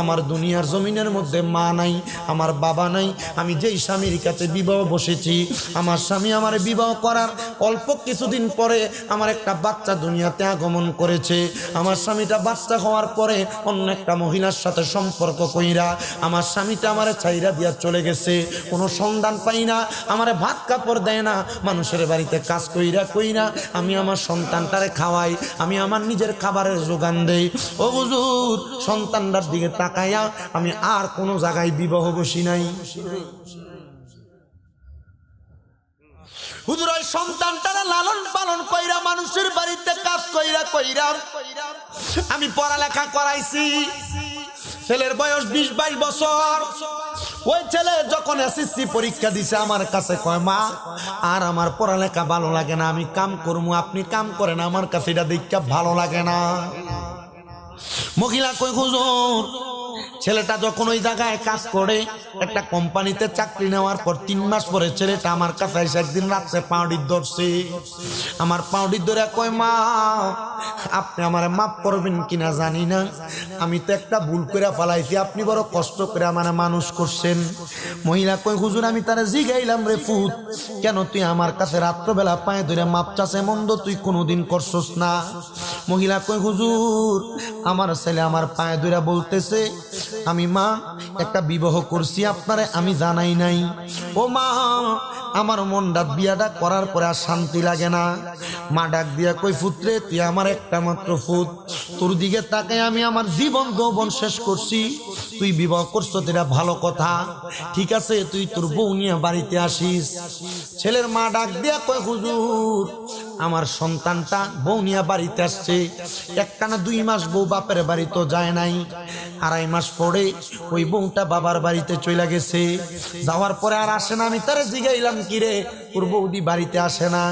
S1: আমার দুনিয়ার জমিনের মধ্যে মা নাই, আমার বাবা নাই। আমি যেই স্বামীর কাছে বিবাহ বসেছি, আমার স্বামী আমার বিবাহ করার অল্প কিছুদিন পরে আমার একটা বাচ্চা দুনিয়াতে আগমন করেছে। আমার স্বামীটা বাচ্চা হওয়ার পরে অন্য একটা মহিলার সাথে সম্পর্ক কইরা আমার স্বামীটা আমারে ছাইরা দিয়া চলে গেছে। কোনো সন্ধান পাই না, আমারে ভাত কাপড় দেয় না, মানুষের বাড়িতে কাজ কইরা আমি আমার সন্তানটারে খাওয়াই, আমি আমার নিজের খাবারের যোগান দেই। ও হুজুর, সন্তানটার দিকে তাকাইয়া আমি আর কোনো জায়গায় বিবাহ বসি নাই। হুজুর ওই সন্তানটারে লালন পালন কইরা মানুষের বাড়িতে কাজ কইরা আমি পড়ালেখা করাইছি। ছেলের বয়স 20-22 বছর। ওই ছেলে যখন এসএসসি পরীক্ষা দিছে আমার কাছে কয়, মা আর আমার পড়ালেখা ভালো লাগে না, আমি কাম করবো, আপনি কাম করেন, আমার কাছে এটা দেখা ভালো লাগে না। মহিলা কই, হুজুর ছেলেটা যখন ওই জায়গায় কাজ করে একটা কোম্পানিতে চাকরি নেওয়ার পর 3 মাস পরে ছেলেটা আমার কাছে এসে একদিন রাত্রে পাউডি ধরছে। আমার পাউডি ধরে কয়, মা আপনি আমার মাফ করবেন কিনা জানি না, আমি তো একটা ভুল করে ফেলাইছি, আপনি বড় কষ্ট করে আমার মানুষ করছেন। মহিলা কই, হুজুর আমি তারা জিগাইলাম, রে ফুত কেন তুই আমার কাছে রাত্রবেলা পায়ে ধরে মাপ চাষে মন্দ তুই কোনোদিন করছস না? মহিলা কই, হুজুর আমার ছেলে আমার পায়ে ধরে বলতেছে আমি মা একটা বিবাহ করছি, আপনারে আমি জানাই নাই। ও মা আমার মনটা বিয়াটা করার পরে আর শান্তি লাগে না। মা ডাক দিয়া কই, পুত্রে তুই আমার একটা মাত্র পুত, তোর দিকে তাকে আমি আমার জীবন যৌবন শেষ করছি, তুই বিবাহ করছো এটা ভালো কথা, ঠিক আছে তুই তোর বউ নিয়ে বাড়িতে আসিস। ছেলের মা ডাক দিয়া কয়, হুজুর আমার সন্তানটা বউ নিয়ে বাড়িতে আসছে, একটানা 2 মাস বউ বাপের বাড়ি তো যায় নাই, 2.5 মাস পরে ওই বউটা বাবার বাড়িতে চলে গেছে। যাওয়ার পরে আর আসে না। আমি তারে জিগাইলাম, কিরে তোর বৌদি বাড়িতে আসে না?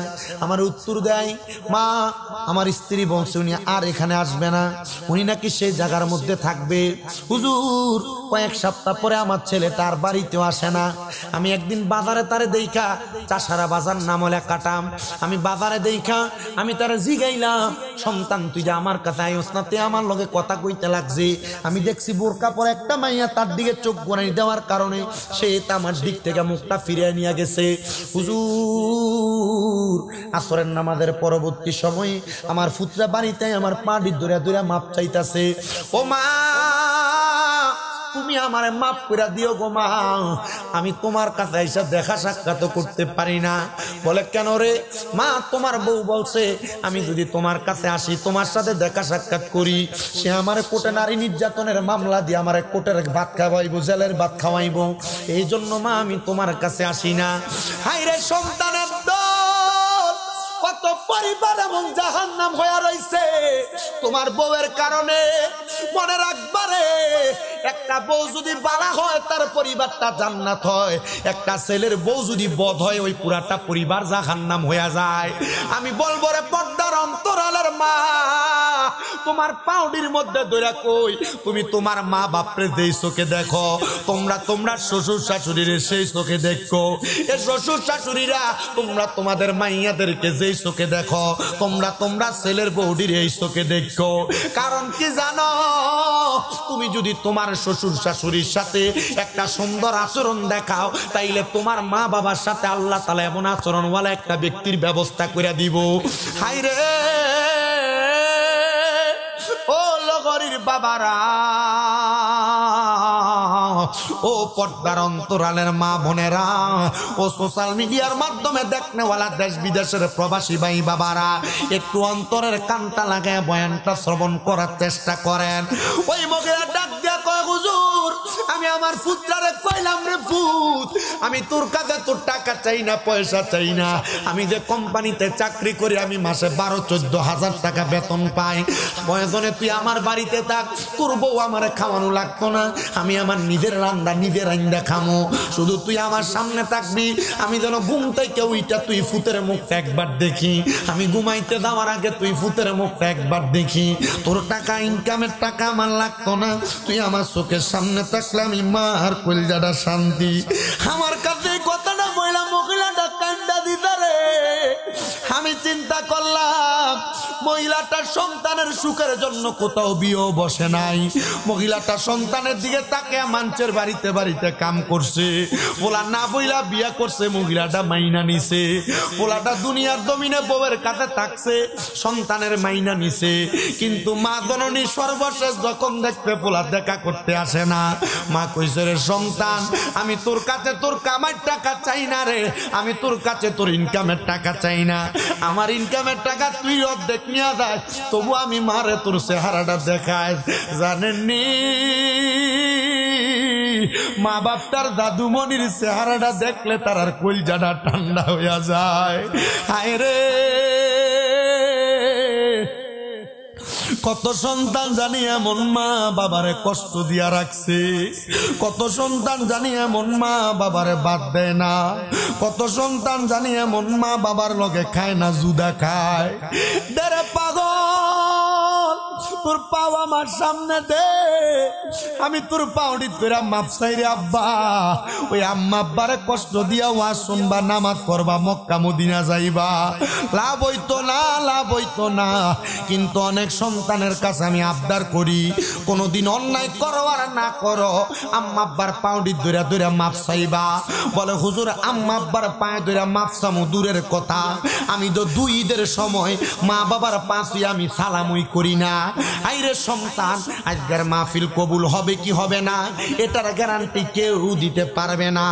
S1: আমার উত্তর দেয়, মা আমার স্ত্রী বলছে উনি আর এখানে আসবে না, উনি নাকি সেই জায়গার মধ্যে থাকবে। হুজুর কয়েক সপ্তাহ পরে আমার ছেলে তার বাড়িতেও আসে না। আমি একদিন বাজারে তারে দেখা, চাষারা বাজার নাম হলে কাটাম, আমি বাজারে দেখা আমি তারে জিগাইলাম, সন্তান তুই যে আমার কাছে আইস না, তে আমার লগে কথা কইতে লাগছে। আমি দেখছি বোরকা পরে একটা মাইয়া তার দিকে চোখ গড়াই দেওয়ার কারণে সে আমার দিক থেকে মুখটা ফিরিয়ে নিয়ে গেছে। হুজুর আসরের নামাজের পরবর্তী সময়ে আমার ফুতরা বাড়িতে আমার পাড়ি ধরে ধরে মাপ চাইতাছে, ও মা তুমি আমার মাফ করে দিও গো মা, আমি তোমার কাছে এসে দেখা সাক্ষাৎ করতে পারি না। বলে কেন রে? মা তোমার বউ বলছে আমি যদি তোমার কাছে আসি তোমার সাথে দেখা সাক্ষাৎ করি, সে আমার কোর্টে নারী নির্যাতনের মামলা দিয়ে আমার কোর্টের ভাত খাওয়াইবো, জেলের ভাত খাওয়াইবো, এই জন্য মা আমি তোমার কাছে আসি না। হাই রে সন্তানের দল, কত পরিবার এবং জাহান্নাম হয়ে রয়েছে তোমার বউয়ের কারণে। মনে রাখবারে একটা বউ যদি বালা হয় তার পরিবারটা জান্নাত হয়, একটা ছেলের বউ যদি বদ হয় ওই পুরাটা পরিবার জাহান্নাম হয়ে যায়। আমি বলবো রে পর্দার অন্তরালের মা, তোমার পাউডির মধ্যে ধরে কই তুমি তোমার মা বাপরে যেই চোখে দেখো, তোমরা শ্বশুর শাশুড়ির সেই চোখে দেখো। এ শ্বশুর শাশুড়িরা তোমরা তোমাদের মাইয়াদেরকে যেই চোখে দেখো, তোমরা ছেলের বউডির এই চোখে দেখো। কারণ কি জানো? তুমি যদি তোমার শ্বশুর শাশুড়ির সাথে একটা সুন্দর আচরণ দেখাও, তাইলে তোমার মা বাবার সাথে আল্লাহ তাআলা এমন আচরণওয়ালা একটা ব্যক্তির ব্যবস্থা করে দিব। হাই রে ও লগরির বাবারা, ও পর্দার অন্তরালের মা বোনেরা, ও সোশ্যাল মিডিয়ার মাধ্যমে দেখনেওয়ালা দেশ বিদেশের প্রবাসী ভাই বাবারা, একটু অন্তরের কানটা লাগায় বয়ানটা শ্রবণ করার চেষ্টা করেন। ওই মহিলা ডাক দিয়া কয়, হুজুর আমি আমার পুত্রারে কইলাম রে পুত আমি তোর কাছে তোর টাকা চাই না পয়সা চাই না আমি যে কোম্পানিতে চাকরি করি আমি মাসে 12-14 হাজার টাকা বেতন পাই প্রয়োজনে তুই আমার বাড়িতে থাক তোর বউ আমার খাওয়ানো লাগতো না আমি আমার নিজের রান্না নিজের রান্না খামো শুধু তুই আমার সামনে থাকবি আমি যেন ঘুম থেকে উইটা তুই ফুতের মুখটা একবার দেখি আমি ঘুমাইতে যাওয়ার আগে তুই ফুতের মুখটা একবার দেখি তোর টাকা ইনকামের টাকা আমার লাগতো না তুই আমার চোখের সামনে থাকলে আমি মার কলিজাটা শান্তি আমার কাছে কথাটা বললাম মহিলাটা কান্ডা দিতে রে আমি চিন্তা করলাম মহিলাটার সন্তানের সুখের জন্য কোথাও বিয়ে বসে নাই মহিলাটা সন্তানের দিকে তাকে মানুষের বাড়িতে বাড়িতে কাম করছে পোলা না বইলা বিয়া করছে মহিলাটা মাইনা নিছে পোলাটা দুনিয়ার জমিনে বউয়ের কাছে থাকছে সন্তানের মাইনা নিছে কিন্তু মা জননী সর্বশেষ যখন দেখতে পোলা দেখা করতে আসে না মা কইছে রে সন্তান আমি তোর কাছে তোর কামার টাকা চাই না রে আমি তোর কাছে তোর ইনকামের টাকা চাই না আমার ইনকামের টাকা তুই অর্ধেক নিয়ে যাস তবু আমি মারে তোর চেহারাটা দেখাই জানেননি মা বাপটার দাদুমণির চেহারাটা দেখলে তার আর কলিজাটা ঠান্ডা হইয়া যায় হায় রে কত সন্তান জানি এমন মা বাবারে কষ্ট দিয়া রাখছে কত সন্তান জানি এমন মা বাবারে বাদ দেয় না কত সন্তান জানি এমন মা বাবার লগে খায় না জুদা খায় দেরে পাগল তোর পাও আমার সামনে দে আমি তোর পাউডি তোরা মাপ চাই রে আব্বা ওই আম্মা আব্বারে কষ্ট দিয়া ওয়াজ শুনবা নামাজ পড়বা মক্কা মদিনা যাইবা লাভ হইতো না কিন্তু অনেক সন্তানের কাছে আমি আবদার করি কোনোদিন অন্যায় করো আর না করো আম্মা আব্বার পাউডি ধরে ধরে মাপ চাইবা বলে হুজুর আম্মা আব্বার পায়ে ধরে মাপ চামু দূরের কথা আমি তো 2 ঈদের সময় মা বাবার পাশে আমি সালামই করি না আইরে সন্তান আজকের মাহফিল কবুল হবে কি হবে না এটার গ্যারান্টি কেউ দিতে পারবে না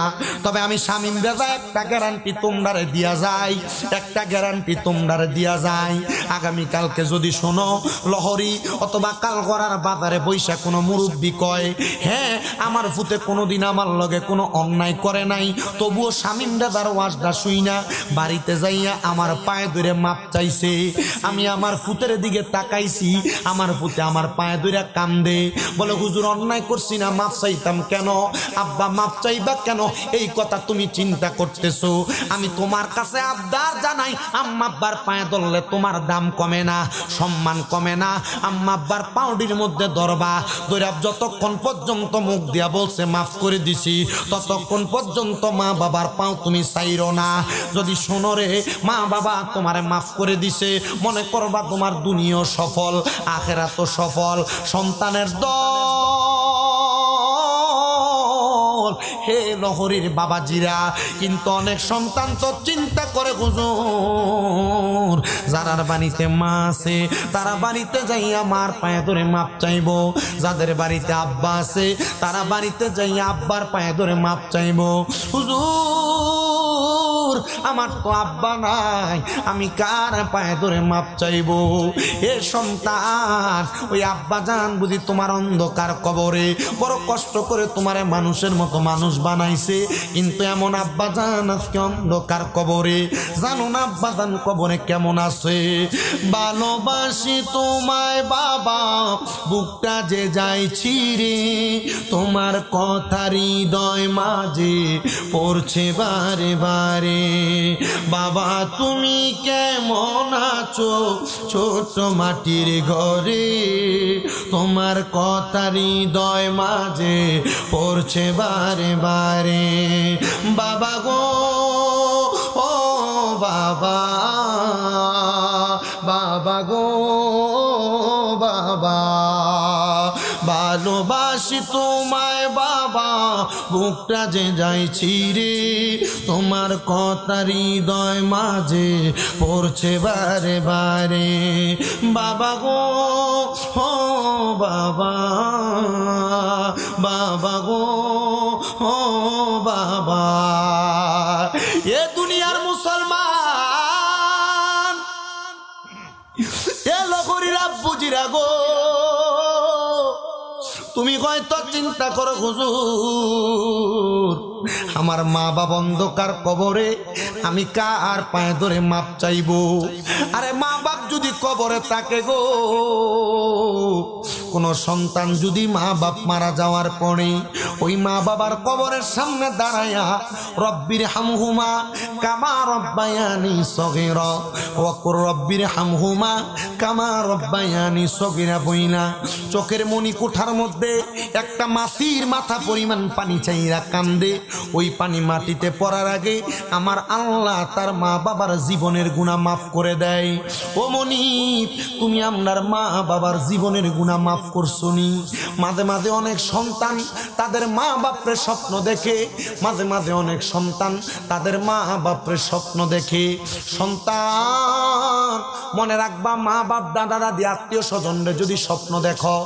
S1: তবে আমি শামীম রাজা একটা গ্যারান্টি তোমরারে দিয়া যায় একটা গ্যারান্টি তোমরারে দিয়া যায় আগামী কালকে যদি শোনো লহরি অথবা কালগড়ার বাজারে বৈশা কোনো মুরব্বী কয় হ্যাঁ আমার ফুতে কোনোদিন আমার লগে কোনো অন্যায় করে নাই তবুও শামীম রাজার ওয়াজটা শুই না বাড়িতে যাইয়া আমার পায়ে ধরে মাপ চাইছে আমি আমার ফুতের দিকে তাকাইছি আমার ফুতে আমার পায়ে ধরে কান্দে বলে হুজুর অন্যায় করছি না মাপ চাইতাম কেন আব্বা মাপ চাইবা কেন এই কথা তুমি চিন্তা করতেছো আমি তোমার কাছে আবদার জানাই আম্মা আব্বার পায়ে ধরলে তোমার দাম কমে না সম্মান কমে না আম্মা আব্বার পাউডির মধ্যে ধরবা ধরে যতক্ষণ পর্যন্ত মুখ দিয়া বলছে মাফ করে দিছি ততক্ষণ পর্যন্ত মা বাবার পাও তুমি চাইরো না যদি শোনো রে মা বাবা তোমারে মাফ করে দিছে মনে করবা তোমার দুনিয়া সফল আখিরাতও সফল সন্তানের দল হে লহরীর বাবাজিরা কিন্তু অনেক সন্তান তো চিন্তা করে হুজুর যারার বাড়িতে মা আছে তারা বাড়িতে যাইয়া মার পায়ে ধরে মাপ চাইবো যাদের বাড়িতে আব্বা আছে তারা বাড়িতে যাইয়া আব্বার পায়ে ধরে মাপ চাইবো হুজুর আমার তো আব্বা নাই আমি কার পায়ে ধরে মাপ চাইবো হে সন্তান ওই আব্বা জান বুঝি তোমার অন্ধকার কবরে বড় কষ্ট করে তোমারে মানুষের মতো মানুষ বানাইছে কিন্তু এমন আব্বা জান আজকে অন্ধকার কবরে জানো না আব্বা জান কবরে কেমন আছে ভালোবাসি তোমায় বাবা বুকটা যে যাইছি রে তোমার কথা হৃদয় মাঝে পড়ছে বারে বারে বাবা তুমি কেমন আছো ছোট মাটির ঘরে তোমার কথা হৃদয় মাঝে পড়ছে বারে বারে বাবা গো ও বাবা বাবা গো বাবা ভালোবাসি তোমায় বাবা বুকটা যে যাইছি রে তোমার কথা হৃদয় মাঝে পড়ছে বারে বারে বাবা গো ও বাবা বাবা গো ও বাবা এ দুনিয়ার মুসলমান এ লহরীর আব্বুজিরা গো তুমি হয়তো চিন্তা করো হুজুর আমার মা বাবা অন্ধকার কবরে, আমি কার পায়ে ধরে মাপ চাইবো? আরে মা বাপ যদি কবরে থাকে গো, কোন সন্তান যদি মা বাপ মারা যাওয়ার পরে ওই মা বাবার কবরের সামনে দাঁড়ায়া রব্বির হামহুমা কামা রব্বায়ানি সগীরা ওয়া কুর রব্বির হামহুমা কামা রব্বায়ানি সগীরা বইনা চোখের মনি কোঠার মধ্যে একটা মাছির মাথা পরিমাণ পানি চাইরা কান্দে। ওই পানি মাটিতে পড়ার আগে আমার আল্লাহ তার মা বাবার জীবনের গুনাহ মাফ করে দেয়। ও মনি, তুমি আপনার মা বাবার জীবনের গুনাহ মাফ করছো নি? মাঝে মাঝে অনেক সন্তান তাদের মা বাপের স্বপ্ন দেখে, মাঝে মাঝে অনেক সন্তান তাদের মা বাপের স্বপ্ন দেখে। সন্তান মনে রাখবা, মা বাপ দাদা দাদি আত্মীয় স্বজনরে যদি স্বপ্ন দেখো,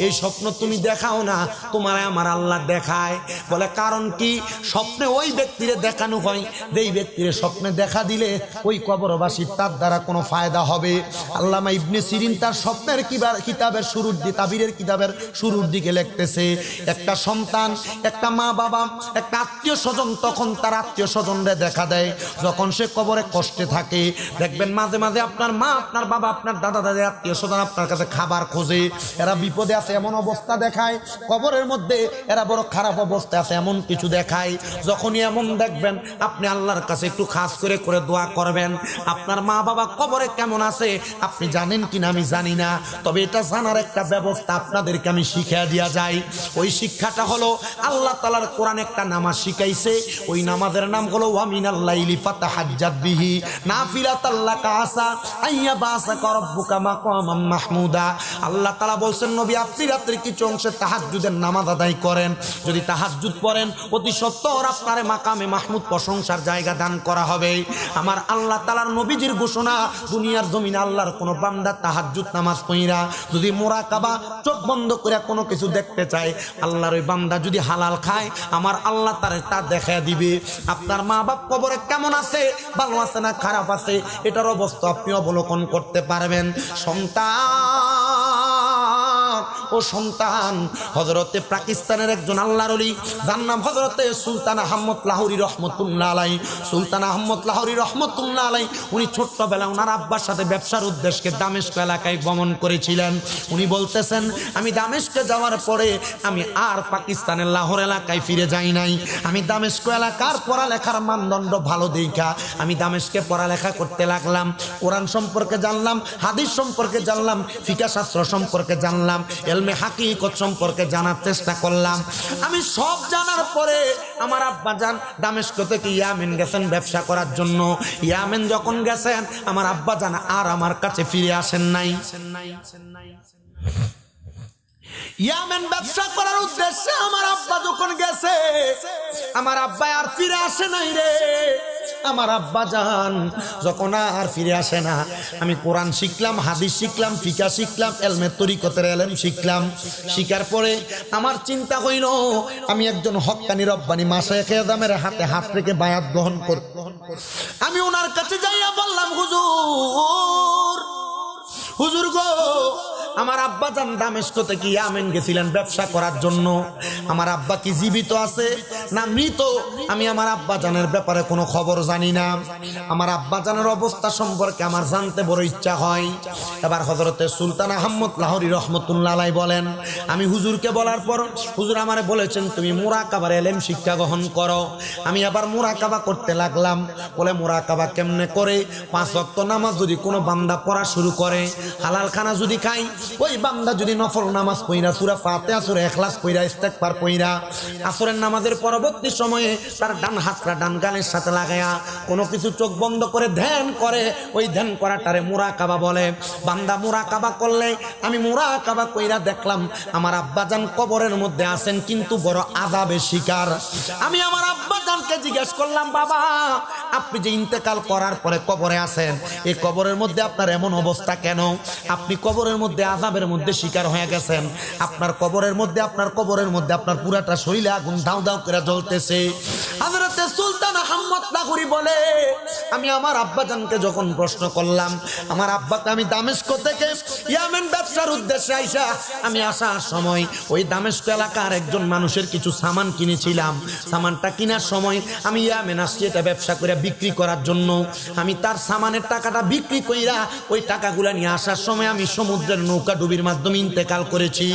S1: এই স্বপ্ন তুমি দেখাও না, তোমার আমার আল্লাহ দেখায়। বলে কারণ কি? স্বপ্নে ওই ব্যক্তিরে দেখানো হয় যেই ব্যক্তিরে স্বপ্নে দেখা দিলে ওই কবরবাসীর তার দ্বারা কোনো ফায়দা হবে। আল্লামা ইবনে সিরিন তার স্বপ্নের কিতাবের শুরুর দিকে, তাবিরের কিতাবের শুরুর দিকে লিখতেছে, একটা সন্তান, একটা মা বাবা, একটা আত্মীয় স্বজন তখন তার আত্মীয় স্বজনরে দেখা দেয় যখন সে কবরে কষ্টে থাকে। দেখবেন মাঝে মাঝে আপনার মা, আপনার বাবা, আপনার দাদা দাদি আত্মীয় স্বজন আপনার কাছে খাবার খোঁজে, এরা বিপদে আছে এমন অবস্থা দেখায়, কবরের মধ্যে এরা বড় খারাপ অবস্থা আছে এমন কিছু দেখায়। যখনই এমন দেখবেন আপনি আল্লাহর কাছে একটু খাস করে করে দোয়া করবেন। আপনার মা বাবা কবরে কেমন আছে আপনি জানেন কিনা আমি জানি না, তবে এটা জানার একটা ব্যবস্থা আপনাদেরকে আমি শিখিয়ে দিয়া যাই। ওই শিক্ষাটা হলো আল্লাহ তাআলার কোরআন একটা নামাজ শিখাইছে, ওই নামাজের নাম হলো ওয়া মিনাল লাইলি ফাতাহাজ্জাত বিহি নাফিলাতাল লাকা আসা আইয়া বাসাকা রাব্বুকা মাকামাম মাহমুদা। আল্লাহ তাআলা বলছেন নবী আপনি রাত্রে কিছু অংশে তাহাজ্জুদের নামাজ আদায় করেন, যদি তাহাজ্জুদ পড়েন অতি সত্বর আপনারে মাকামে মাহমুদ প্রশংসার জায়গা দান করা হবে। আমার আল্লাহ তাআলার নবীজির ঘোষণা, দুনিয়ার জমিনে আল্লাহর কোন বান্দা তাহাজ্জুদ নামাজ পড়িরা যদি মুরাকাবা চোখ বন্ধ করে কোনো কিছু দেখতে চায়, আল্লাহর ওই বান্দা যদি হালাল খায় আমার আল্লাহ তারে তা দেখা দিবে। আপনার মা বাপ কবরে কেমন আছে, ভালো আছে না খারাপ আছে, এটার অবস্থা আপনি অবলোকন করতে পারবেন। ও সন্তান, হযরতে পাকিস্তানের একজন আল্লাহর ওলি, যার নাম হযরতে সুলতান আহমদ লাহোরী রহমতুল্লাহ আলাইহি। সুলতান আহমদ লাহোরী রহমতুল্লাহ আলাইহি উনি ছোট্টবেলায় ওনার আব্বার সাথে ব্যবসার উদ্দেশ্যে দামেস্ক এলাকায় গমন করেছিলেন। উনি বলতেছেন, আমি দামেস্কে যাওয়ার পরে আমি আর পাকিস্তানের লাহোর এলাকায় ফিরে যাই নাই। আমি দামেস্ক এলাকার পড়ালেখার মানদণ্ড ভালো দেখা আমি দামেস্কে পড়ালেখা করতে লাগলাম। কোরআন সম্পর্কে জানলাম, হাদিস সম্পর্কে জানলাম, ফিকহ শাস্ত্র সম্পর্কে জানলাম, ইলমে হাকিকত সম্পর্কে জানার চেষ্টা করলাম। আমি সব জানার পরে আমার আব্বা জান দামেস্ক থেকে ইয়ামেন গেছেন ব্যবসা করার জন্য। ইয়ামেন যখন গেছেন আমার আব্বা জান আর আমার কাছে ফিরে আসেন নাই। ইয়ামেন ব্যবসা করার উদ্দেশ্যে আমার আব্বা যখন গেছে, আমার আব্বা আর ফিরে আসে নাই রে। আমার আব্বা জান যখন আর ফিরে আসে না, আমি কোরআন শিখলাম, হাদিস শিখলাম, ফিকহ শিখলাম, ইলমে তরিকতের ইলম শিখলাম। শিখার পরে আমার চিন্তা হইল আমি একজন হক্কানি রব্বানি মাশায়েখে আযমের হাতে হাত রেখে বায়াত গ্রহণ করব। আমি ওনার কাছে যাইয়া বললাম, হুজুর, হুজুর গো, আমার আব্বা জান দামেস্ক থেকে ইয়ামেন গেছিলেন ব্যবসা করার জন্য। আমার আব্বা কি জীবিত আছে না মৃত আমি আমার আব্বা জানের ব্যাপারে কোনো খবর জানি না। আমার আব্বা জানের অবস্থা সম্পর্কে আমার জানতে বড় ইচ্ছা হয়। এবার হযরতে সুলতান আহমদ লাহোরী রহমতুল্লাহ আলাইহি বলেন, আমি হুজুরকে বলার পর হুজুর আমারে বলেছেন তুমি মুরাকাবার ইলম শিক্ষা গ্রহণ করো। আমি আবার মুরাকাবা করতে লাগলাম। বলে মুরাকাবা কেমনে করে? 5 ওয়াক্ত নামাজ যদি কোনো বান্দা পড়া শুরু করে, হালাল খানা যদি খায়, ওই বান্দা যদি নফল নামাজ পড়া সূরা ফাতিহা, সূরা ইখলাস পড়া, ইস্তেগফার পড়া, আসরের নামাজের পরবর্তী সময়ে তার ডান হাতটা ডান গালের সাথে লাগায়া কোনো কিছু চোখ বন্ধ করে ধ্যান করে, ওই ধ্যান করাটারে মুরাকাবা বলে। বান্দা মুরাকাবা করলে, আমি মুরাকাবা কইরা দেখলাম আমার আব্বাজান কবরের মধ্যে আছেন কিন্তু বড় আযাবের শিকার। আমি আমার আব্বাজানকে জিজ্ঞেস করলাম, বাবা আপনি যে ইন্তেকাল করার পরে কবরে আছেন, এই কবরের মধ্যে আপনার এমন অবস্থা কেন? আপনি কবরের মধ্যে আযাবের মধ্যে শিকার হয়ে গেছেন। আপনার কবরের মধ্যে আপনার পুরাটা শরীরে আগুন দাউ দাউ করে জ্বলতেছে। হযরতে সুলতান আহমদ লাহোরী বলে, আমি আমার আব্বাজানকে যখন প্রশ্ন করলাম, আমার আব্বাকে আমি দামেস্ক থেকে ইয়ামেন ব্যবসার উদ্দেশ্যে আইসা আমি আসার সময় ওই দামেস্ক এলাকার একজন মানুষের কিছু সামান কিনেছিলাম। সামানটা কেনার সময় আমি ইয়ামেন আসছি এটা ব্যবসা করে বিক্রি করার জন্য। আমি তার সামানের টাকাটা বিক্রি কইরা ওই টাকাগুলো নিয়ে আসার সময় আমি সমুদ্রের নৌকা ডুবির মাধ্যমে ইন্তেকাল করেছি,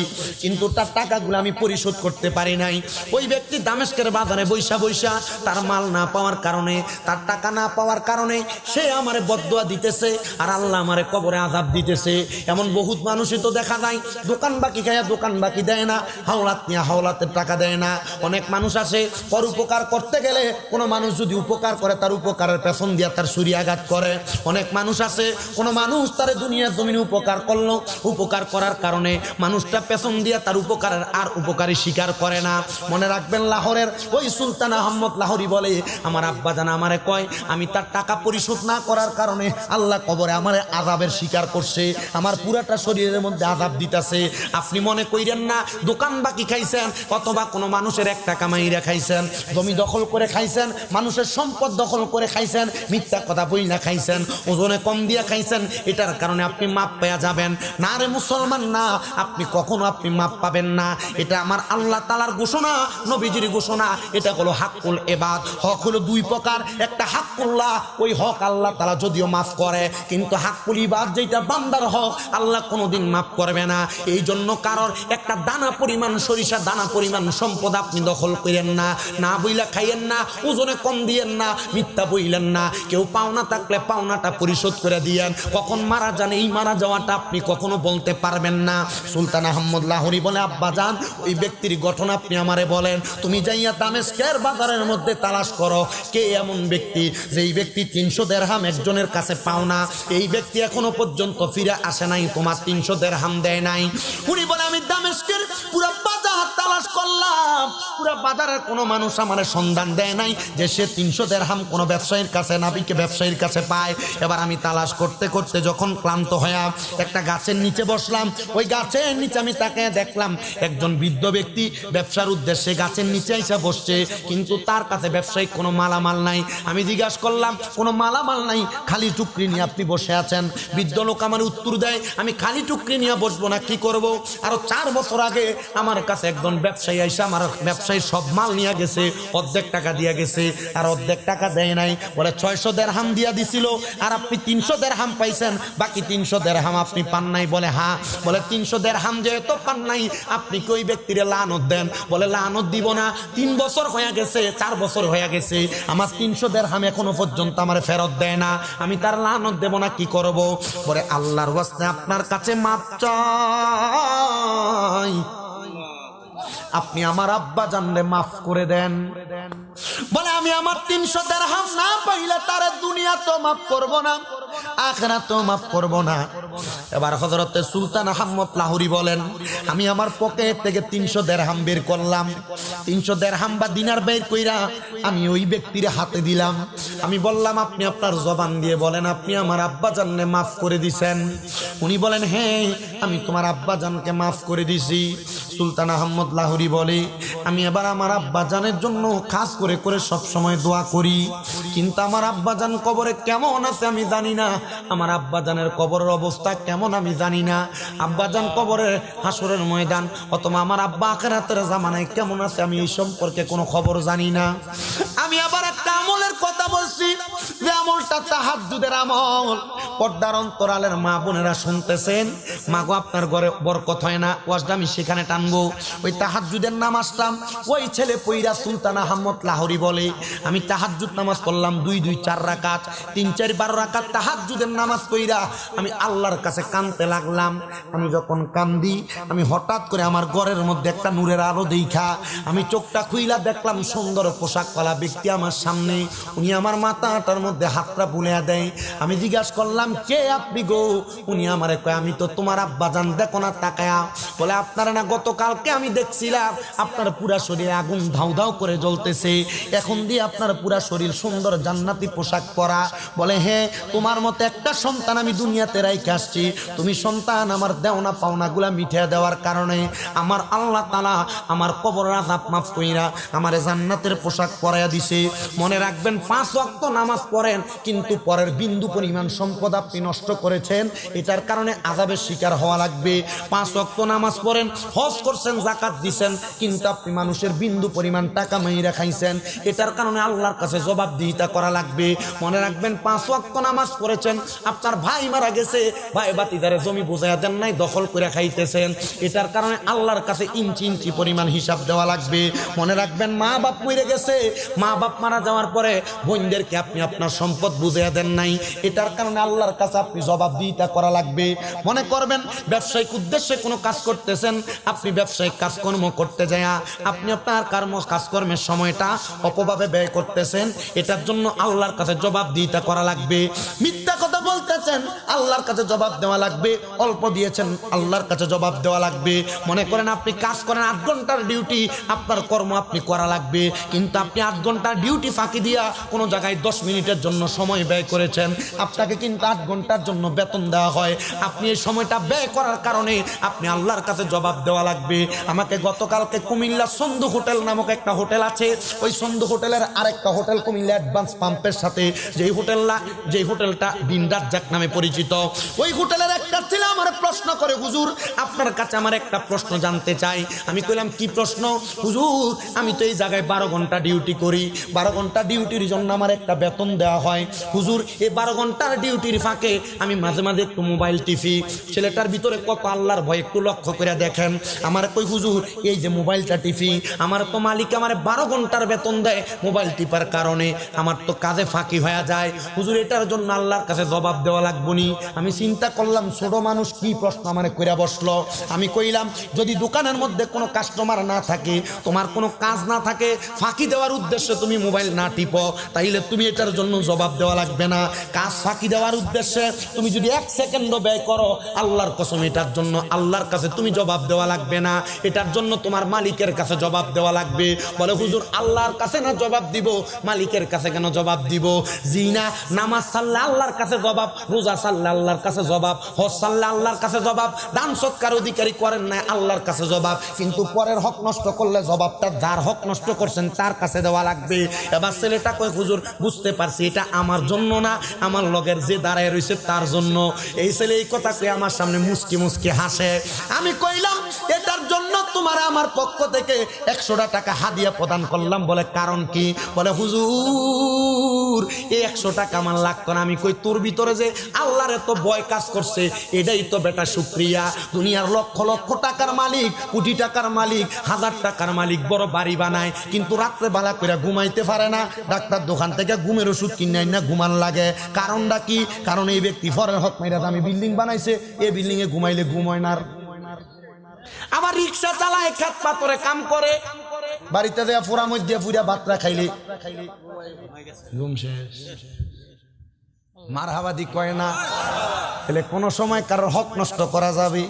S1: কিন্তু তার টাকাগুলো আমি পরিশোধ করতে পারি নাই। ওই ব্যক্তি দামেস্কের বাজারে বৈশা বৈশা তার মাল না পাওয়ার কারণে, তার টাকা না পাওয়ার কারণে সে আমারে বদদুয়া দিতেছে, আর আল্লাহ আমারে কবরে আযাব দিতেছে। এমন বহুত মানুষই তো দেখা যায় দোকান বাকি খায়া দোকান বাকি দেয় না, হাওলাত নিয়ে হাওলাতের টাকা দেয় না। অনেক মানুষ আছে পর উপকার করতে গেলে কোনো মানুষ যদি উপকার করে তার উপকারের পেছন দিয়া তার ছুরি আঘাত করে। অনেক মানুষ আছে কোনো মানুষ তার দুনিয়ার জমিনে উপকার করলো, উপকার করার কারণে মানুষটা পেছন দিয়া তার উপকারের আর উপকারী স্বীকার করে না। মনে রাখবেন লাহোরের ওই সুলতান আহমদ লাহোরি বলে, আমার আব্বাজান আমারে কয় আমি তার টাকা পরিশোধ না করার কারণে আল্লাহ কবরে আমারে আযাবের স্বীকার করছে, আমার পুরাটা শরীরের মধ্যে আযাব দিতেছে। আপনি মনে কইরেন না দোকান বাকি খাইছেন অথবা কোনো মানুষের এক টাকা মাইরা খাইছেন, জমি দখল করে খাইছেন, মানুষের সম্পদ দখল করে খাইছেন, মিথ্যা কথা বইলা খাইছেন, ওজনে কম দিয়ে খাইছেন, এটার কারণে আপনি মাপ পেয়ে যাবেন না রে মুসলমান। না, আপনি কখনো আপনি মাপ পাবেন না। এটা আমার আল্লাহ তাআলার ঘোষণা, নবীজির ঘোষণা। এটা হলো হাক্কুল ইবাদ। হক হলো দুই প্রকার, একটা হাক্কুল্লাহ, ওই হক আল্লাহ তাআলা যদিও মাফ করে, কিন্তু হাক্কুল ইবাদ যেটা বান্দার হক আল্লাহ কোনোদিন মাফ করবে না। এই জন্য কারোর একটা দানা পরিমাণ সরিষা দানা পরিমাণ সম্পদ আপনি দখল করেন না, না বইলা খাইয়েন না, ওজনে কম দিয়েন না, মিথ্যা বইলেন না। কেউ পাওনা থাকলে পাওনাটা পরিশোধ করে দিয়েন। কখন মারা যান এই মারা যাওয়াটা আপনি কখনো বলতে পারবেন না। সুলতান আহমদ লাহোরি বলে, আব্বা যান ওই ব্যক্তির গঠন আপনি আমারে বলেন। তুমি যাইয়া দামেস্কের বাজারের মধ্যে তালাশ করো কে এমন ব্যক্তি যেই ব্যক্তি 300 দিরহাম একজনের কাছে পাওনা, এই ব্যক্তি এখনো পর্যন্ত ফিরে আসে নাই, তোমার 300 দিরহাম দেয় নাই। উনি বলে আমি দামেস্কের পুরো বাজার তালাশ করলাম, পুরো বাজারের কোনো মানুষ আমার সন্ধান দেয় নাই যে সে 300 দিরহাম কোনো ব্যবসায়ীর কাছে নাবিকে ব্যবসায়ীর কাছে পায়। এবার আমি তালাশ করতে করতে যখন ক্লান্ত হয়ে একটা গাছের নিচে বসলাম, ওই গাছের নিচে আমি তাকে দেখলাম একজন বৃদ্ধ ব্যক্তি ব্যবসার উদ্দেশ্যে গাছের নিচে এসে বসছে, কিন্তু তার কাছে ব্যবসায়িক কোনো মালামাল নাই। আমি জিজ্ঞাসা করলাম কোনো মালামাল নাই, খালি টুকরি নিয়ে আপনি বসে আছেন? বৃদ্ধ লোক আমার উত্তর দেয়, আমি খালি টুকরি নিয়ে বসবো না, কি করব? আরো 4 বছর আগে আমার কাছে একজন ব্যবসায়ী আইসা আমার ব্যবসায়ী সব মাল নিয়ে গেছে, অর্ধেক টাকা দিয়ে গেছে, আর অর্ধেক টাকা দেয় নাই। বলে 600 দিরহাম দিয়া দিছিল, আর আপনি 300 দিরহাম পাইছেন, বাকি 300 দিরহাম আপনি পান নাই। বলে হ্যাঁ। বলে 300 দিরহাম যেহেতু পান নাই, আপনি কি ওই ব্যক্তিরে লানত দেন? বলে লানত দিব না, 3 বছর হয়ে গেছে, 4 বছর হয়ে গেছে, আমার 300 দিরহাম এখনো পর্যন্ত আমার ফেরত দেয় না, আমি তার লানত দেব না, কি করব? বলে আল্লাহর ওয়াস্তে আপনার কাছে মাপ চাই, আপনি আমার আব্বা জানলে মাফ করে দেন। বলে আমি আমার 300 দিরহাম না পাইলে তার দুনিয়া তো মাফ করব না, আখিরাত তো মাফ করব না। এবার হযরত সুলতান আহমদ লাহোরি বলেন, আমি আমার পকেট থেকে 300 দিরহাম বের করলাম, 300 দিরহাম বা দিনার বের কইরা আমি ওই ব্যক্তির হাতে দিলাম। আমি বললাম আপনি আপনার জবান দিয়ে বলেন আপনি আমার আব্বা জানকে মাফ করে দিছেন? উনি বলেন হ্যাঁ, আমি তোমার আব্বা জানকে মাফ করে দিছি। সুলতান আহমদ লাহোরি বলে, আমি এবার আমার আব্বা জানের জন্য খাস করে করে সব সময় দোয়া করি, কিন্তু আমার আব্বা জান কবরে কেমন আছে আমি জানি না, আমার আব্বা জানের কবরের অবস্থা কেমন আমি জানি না, আব্বা জান কবরের হাসরের ময়দান অথবা আমার আব্বা আখিরাতের জামানায় কেমন আছে আমি এই সম্পর্কে কোনো খবর জানি না। আমি আবার একটা আমলের কথা বলছি, যে আমলটা তাহাজ্জুদের আমল। পর্দার অন্তরালের মা বোনেরা শুনতেছেন, মা গো আপনার ঘরে বরকত হয় না, ওয়াজটা আমি সেখানে টানবো। ওই তাহাজ্জুদের নামাজটা ওই ছেলে পইরা সুলতান আহমদ লাহোরি বলে, আমি তাহাজ্জুদ নামাজ পড়লাম 2-2 4 রাকাত, 3-4 12 রাকাত তাহাজ্জুদের নামাজ পড়া আমি আল্লাহর কাছে কাঁদতে লাগলাম। আমি যখন কান্দি, আমি হঠাৎ করে আমার ঘরের মধ্যে একটা নূরের আলো দেখা আমি চোখটা খুইলা দেখলাম সুন্দর পোশাক পরা ব্যক্তি আমার সামনে। উনি আমার মাথাটার মধ্যে হাতটা বুলিয়ে দেয়। আমি জিজ্ঞাসা করলাম কে আপনি গো? উনি আমারে কয় আমি তো তোমার আব্বা জান, দেখো না তাকায়া। বলে আপনারা না গতকালকে আমি দেখছিলাম আপনার পুরা শরীরে আগুন ধাউ ধাউ করে জ্বলতেছে, এখন দিয়ে আপনার পুরা শরীর সুন্দর জান্নাতি পোশাক পরা। বলে হ্যাঁ, তোমার মতো একটা সন্তান আমি দুনিয়াতে রাইখে আসছি, তুমি সন্তান আমার দেওনা পাওনাগুলা মিঠিয়ে দেওয়ার কারণে আমার আল্লাহ তাআলা আমার কবরের আযাব মাফ কইরা আমারে জান্নাতের পোশাক পরাইয়া দিছে। মনে রাখবেন 5 5 ওয়াক্ত নামাজ পড়েন কিন্তু পরের বিন্দু পরিমাণ সম্পদ আপনি নষ্ট করেছেন, এটার কারণে আযাবের শিকার হওয়া লাগবে। 5 ওয়াক্ত নামাজ পড়েন, হজ করছেন, যাকাত দিছেন, কিন্তু আপনি মানুষের বিন্দু পরিমাণ টাকা মাইরা খাইছেন, এটার কারণে আল্লাহর কাছে জবাবদিহিতা করা লাগবে। মনে রাখবেন 5 ওয়াক্ত নামাজ পড়েছেন, আপনার ভাই মারা গেছে, ভাই বাতিদারে জমি বুঝাইয়া দেন নাই, দখল করে খাইতেছেন, এটার কারণে আল্লাহর কাছে ইঞ্চি ইঞ্চি পরিমাণ হিসাব দেওয়া লাগবে। মনে রাখবেন মা বাপ মরে গেছে, মা বাপ মারা যাওয়ার পরে বোনদেরকে আপনি আপনার সম্পদ বুঝাইয়া দেন নাই, এটার কারণে আল্লাহর কাছে আপনি জবাবদিহিতা করা লাগবে। মনে করবেন ব্যবসায়িক উদ্দেশ্যে কোনো কাজ করতেছেন, আপনি ব্যবসায়িক কাজকর্ম করতে যায় আপনি আপনার কাজকর্মের সময়টা অপভাবে ব্যয় করতেছেন, এটার জন্য আল্লাহর কাছে জবাবদিহিতা করা লাগবে। মিথ্যা কথা বলতেছেন, আল্লাহর কাছে জবাব দেওয়া লাগবে। অল্প দিয়েছেন, আল্লাহর কাছে জবাব দেওয়া লাগবে। মনে করেন আপনি কাজ করেন 8 ঘন্টার ডিউটি, আপনার কর্ম আপনি করা লাগবে, কিন্তু আপনি 8 ঘন্টার ডিউটি ফাঁকি দিয়া কোনো জায়গায় 10 মিনিটের জন্য সময় ব্যয় করেছেন, আপনাকে কিন্তু 8 ঘন্টার জন্য বেতন দেওয়া হয়। আপনি এই সময়টা ব্যয় করার কারণে আপনি আল্লাহর কাছে জবাব দেওয়া লাগবে। আমাকে গতকালকে কুমিল্লা সন্ধু হোটেল নামক একটা হোটেল আছে, ওই সন্ধু হোটেলের আরেকটা হোটেল কুমিল্লা অ্যাডভান্স পাম্পের সাথে, যেই হোটেলটা দিন রাজ্জাক নামে পরিচিত, ওই হোটেলের একটা ছেলে আমার প্রশ্ন করে, হুজুর আপনার কাছে আমার একটা প্রশ্ন জানতে চাই। আমি কইলাম কি প্রশ্ন? হুজুর আমি তো এই জায়গায় 12 ঘন্টা ডিউটি করি, 12 ঘন্টা ডিউটির জন্য আমার একটা বেতন দেওয়া হয়। হুজুর এই 12 ঘন্টার ডিউটির ফাঁকে আমি মাঝে মাঝে একটু মোবাইল টিপি, ছেলেটার ভিতরে কত আল্লাহর ভয় একটু লক্ষ্য করে দেখেন। আমার কই হুজুর এই যে মোবাইলটা টিপি, আমার তো মালিক আমার 12 ঘন্টার বেতন দেয়, মোবাইল টিপার কারণে আমার তো কাজে ফাঁকি হয়ে যায়। হুজুর এটার জন্য আল্লাহর কাছে জবাব দেওয়া লাগবো নি? আমি চিন্তা করলাম ছোট মানুষ কি প্রশ্ন আমার কইরা বসলো। আমি কইলাম যদি দোকানের মধ্যে কোনো কাস্টমার না থাকে, তোমার কোনো কাজ না থাকে, ফাঁকি দেওয়ার উদ্দেশ্যে তুমি মোবাইল না টিপো, তাইলে তুমি এটার জন্য জবাব দেওয়া লাগবে না। কাজ ফাঁকি দেওয়ার উদ্দেশ্যে তুমি যদি 1 সেকেন্ডও ব্যয় করো, আল্লাহর কসম এটার জন্য আল্লাহর কাছে তুমি জবাব দেওয়া লাগবে না, এটার জন্য তোমার মালিকের কাছে জবাব দেওয়া লাগবে। বলে হুজুর আল্লাহর কাছে না জবাব দিব, মালিকের কাছে কেন জবাব দিব? জিনা নামাজ সাল্লাহ আল্লাহর কাছে জবাব, রোজা সাল্লাহ আল্লাহর কাছে জবাব, হজ সাল্লাহ আল্লাহর কাছে জবাব, দান সৎকার অধিকারী করেন না আল্লাহর কাছে জবাব, কিন্তু পরের হক নষ্ট করলে জবাবটা যার হক নষ্ট করছেন তার কাছে দেওয়া লাগবে। এবার ছেলেটা কয় হুজুর বুঝতে পারছি এটা আমার জন্য না, আমার লগের যে দাঁড়ায় রয়েছে তার জন্য। এই ছেলে এই কথা কয়ে আমার সামনে মুস্কি মুস্কি হাসে। আমি কইলাম এটার জন্য তোমার আমার পক্ষ থেকে 100টা টাকা হাদিয়া প্রদান করলাম। বলে কারণ কি? বলে হুজুর এই 100 টাকা আমার লাগতো না। আমি কই তোর ভিতরে যে আল্লাহর এত ভয় কাজ করছে, এটাই তো বেটা শুকরিয়া। দুনিয়ার লক্ষ লক্ষ টাকার মালিক, কোটি টাকার মালিক, 1000 টাকার মালিক বড় বাড়ি বানায়, কিন্তু রাত্রে বেলা করে ঘুমাইতে পারে না, ডাক্তার দোকান থেকে ঘুমের ওষুধ কিনে না ঘুমান লাগে। কারণটা কি? কারণ এই ব্যক্তি ফরের হক মাইরা দামি বিল্ডিং বানাইছে, এই বিল্ডিং এ ঘুমাইলে ঘুম হয় না। আবার রিক্সা চালায়, খেত পাথরে কাম করে, বাড়িতে দেয়া পুরা মধ্যে পুরা বাতরা খাইলে ঘুম শেষ। মারহাবাদি কয় না, তাহলে কোন সময় কারোর হক নষ্ট করা যাবে?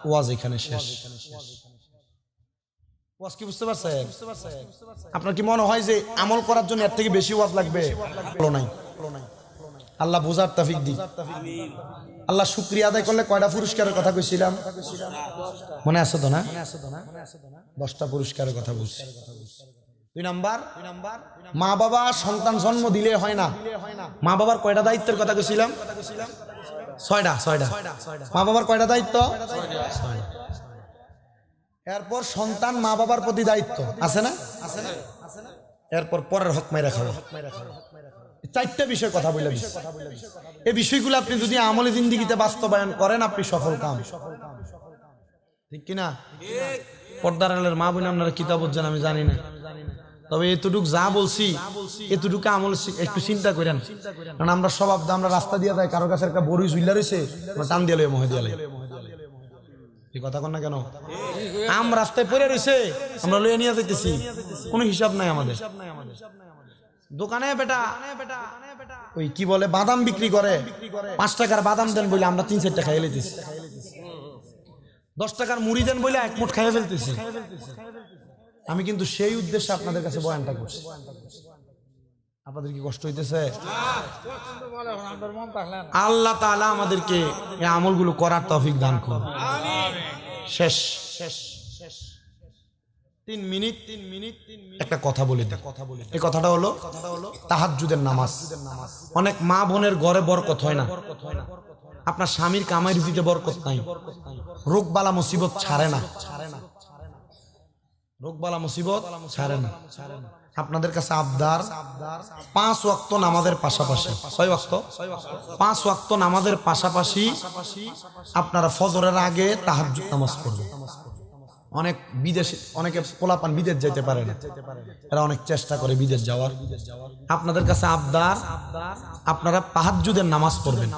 S1: ওয়াজ এখানে শেষ। ওয়াজ কি বুঝতে পারছেন? আপনার কি মনে হয় যে আমল করার জন্য এর থেকে বেশি ওয়াজ লাগবে? আল্লাহ বুঝার তৌফিক দিক। আল্লাহ শুকরিয়া আদায় করলে কয়টা পুরস্কারের কথা কইছিলাম মনে আছে তো না? 10টা পুরস্কারের কথা বলছি। 2 নাম্বার, মা বাবা সন্তান জন্ম দিলে হয় না। মা বাবার কয়টা দায়িত্বের কথা কইছিলাম? 6টা। মা বাবার কয়টা দায়িত্ব? 6টা। এরপর সন্তান মা বাবার প্রতি দায়িত্ব আছে না? এরপর পরের হক মাইরা খাওয়া। 4টা বিষয় কথা বললাম। এই বিষয়গুলো আপনি যদি আমলে জিন্দেগিতে বাস্তবায়ন করেন, আপনি সফল কাম। ঠিক কিনা? পর্দার আলের মা বোন আপনারা কিতাব বুঝছেন আমি জানি না, তবে এতটুক যা বলছি এতটুকু আমল একটু চিন্তা করেন। কারণ আমরা স্বভাব আমরা রাস্তা দিয়ে যাই, কারোর কাছে একটা বড়ই ঝুইলা রয়েছে, টান দিয়ে লই মহে দিয়ে লই। এই কথা কন না কেন? আম রাস্তায় পড়ে রয়েছে, আমরা লইয়া নিয়ে যাইতেছি, কোনো হিসাব নাই আমাদের। দোকানে বেটা ওই কি বলে বাদাম বিক্রি করে, 5 টাকার বাদাম দেন বলে আমরা 3-4টা খাইয়ে লইতেছি। 10 টাকার মুড়ি দেন বলে 1 মুঠ খাইয়ে ফেলতেছি। আমি কিন্তু সেই উদ্দেশ্যে আপনাদের কাছে বয়ানটা করছি। আপনাদের কি কষ্ট হইতেছে? আল্লাহ তাআলা আমাদেরকে এই আমলগুলো করার তৌফিক দান করুন। শেষ। 3 মিনিট একটা কথা বলি। এই কথাটা হলো তাহাজ্জুদের নামাজ। অনেক মা বোনের ঘরে বরকত হয় না, আপনার স্বামীর কামাই রুজিতে বরকত নাই, রোগ বালা মুসিবত ছাড়ে না, রোগ বালা মুসিবত ছাড়ে না। আপনাদের কাছে আবদার 5 ওয়াক্ত নামাজের পাশাপাশি, 6 ওয়াক্ত 5 ওয়াক্ত নামাজের পাশাপাশি আপনারা ফজরের আগে তাহাজ্জুদ নামাজ পড়বেন। অনেক বিদেশে অনেকে পোলাপান বিদেশ যেতে পারে না, এরা অনেক চেষ্টা করে বিদেশ যাওয়ার। আপনাদের কাছে আবদার আপনারা তাহাজ্জুদের নামাজ পড়বেন।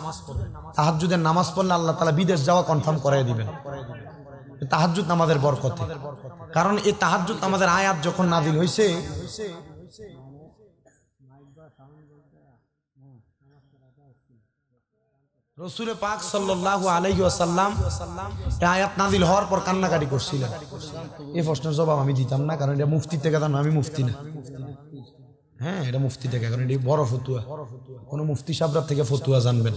S1: তাহাজ্জুদের নামাজ পড়লে আল্লাহ তাআলা বিদেশ যাওয়া কনফার্ম করাই দিবেন তাহাজ্জুদ নামাজের বরকতে। কারণ এই তাহাজ্জুদ নামাজের আয়াত যখন নাজিল হয়েছে, রাসূল পাক সাল্লাল্লাহু আলাইহি ওয়াসাল্লাম এই আয়াত নাজিল হওয়ার পর কান্নাকাটি করছিলেন। এই প্রশ্নের জবাব আমি দিতাম না, কারণ এটা মুফতি থেকে জানো, আমি মুফতি না। হ্যাঁ, এটা মুফতি থেকে, কারণ এটা বড় ফতুয়া, কোন মুফতি সাহেবরা থেকে ফতুয়া জানবেন।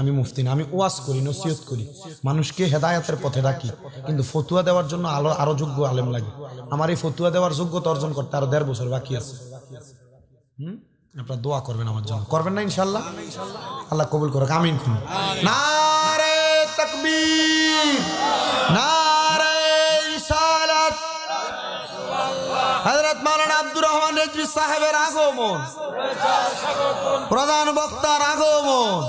S1: আমি মুফতি না, আমি ওয়াজ করি, নসিহত করি, মানুষকে হেদায়েতের পথে রাখি, কিন্তু ফতুয়া দেওয়ার জন্য আরো যোগ্য আলেম লাগে। আমার এই ফতুয়া দেওয়ার যোগ্যতা অর্জন করতে আরো 1.5 বছর বাকি আছে। আপনারা দোয়া করবেন আমার জন্য, করবেন না ইনশাআল্লাহ? আল্লাহ কবুল করুক, আমিন। নারে তাকবীর, নারে রিসালাত। হযরত মাওলানা আব্দুর রহমান রিজভী সাহেবের আগমন, প্রধান বক্তার আগমন।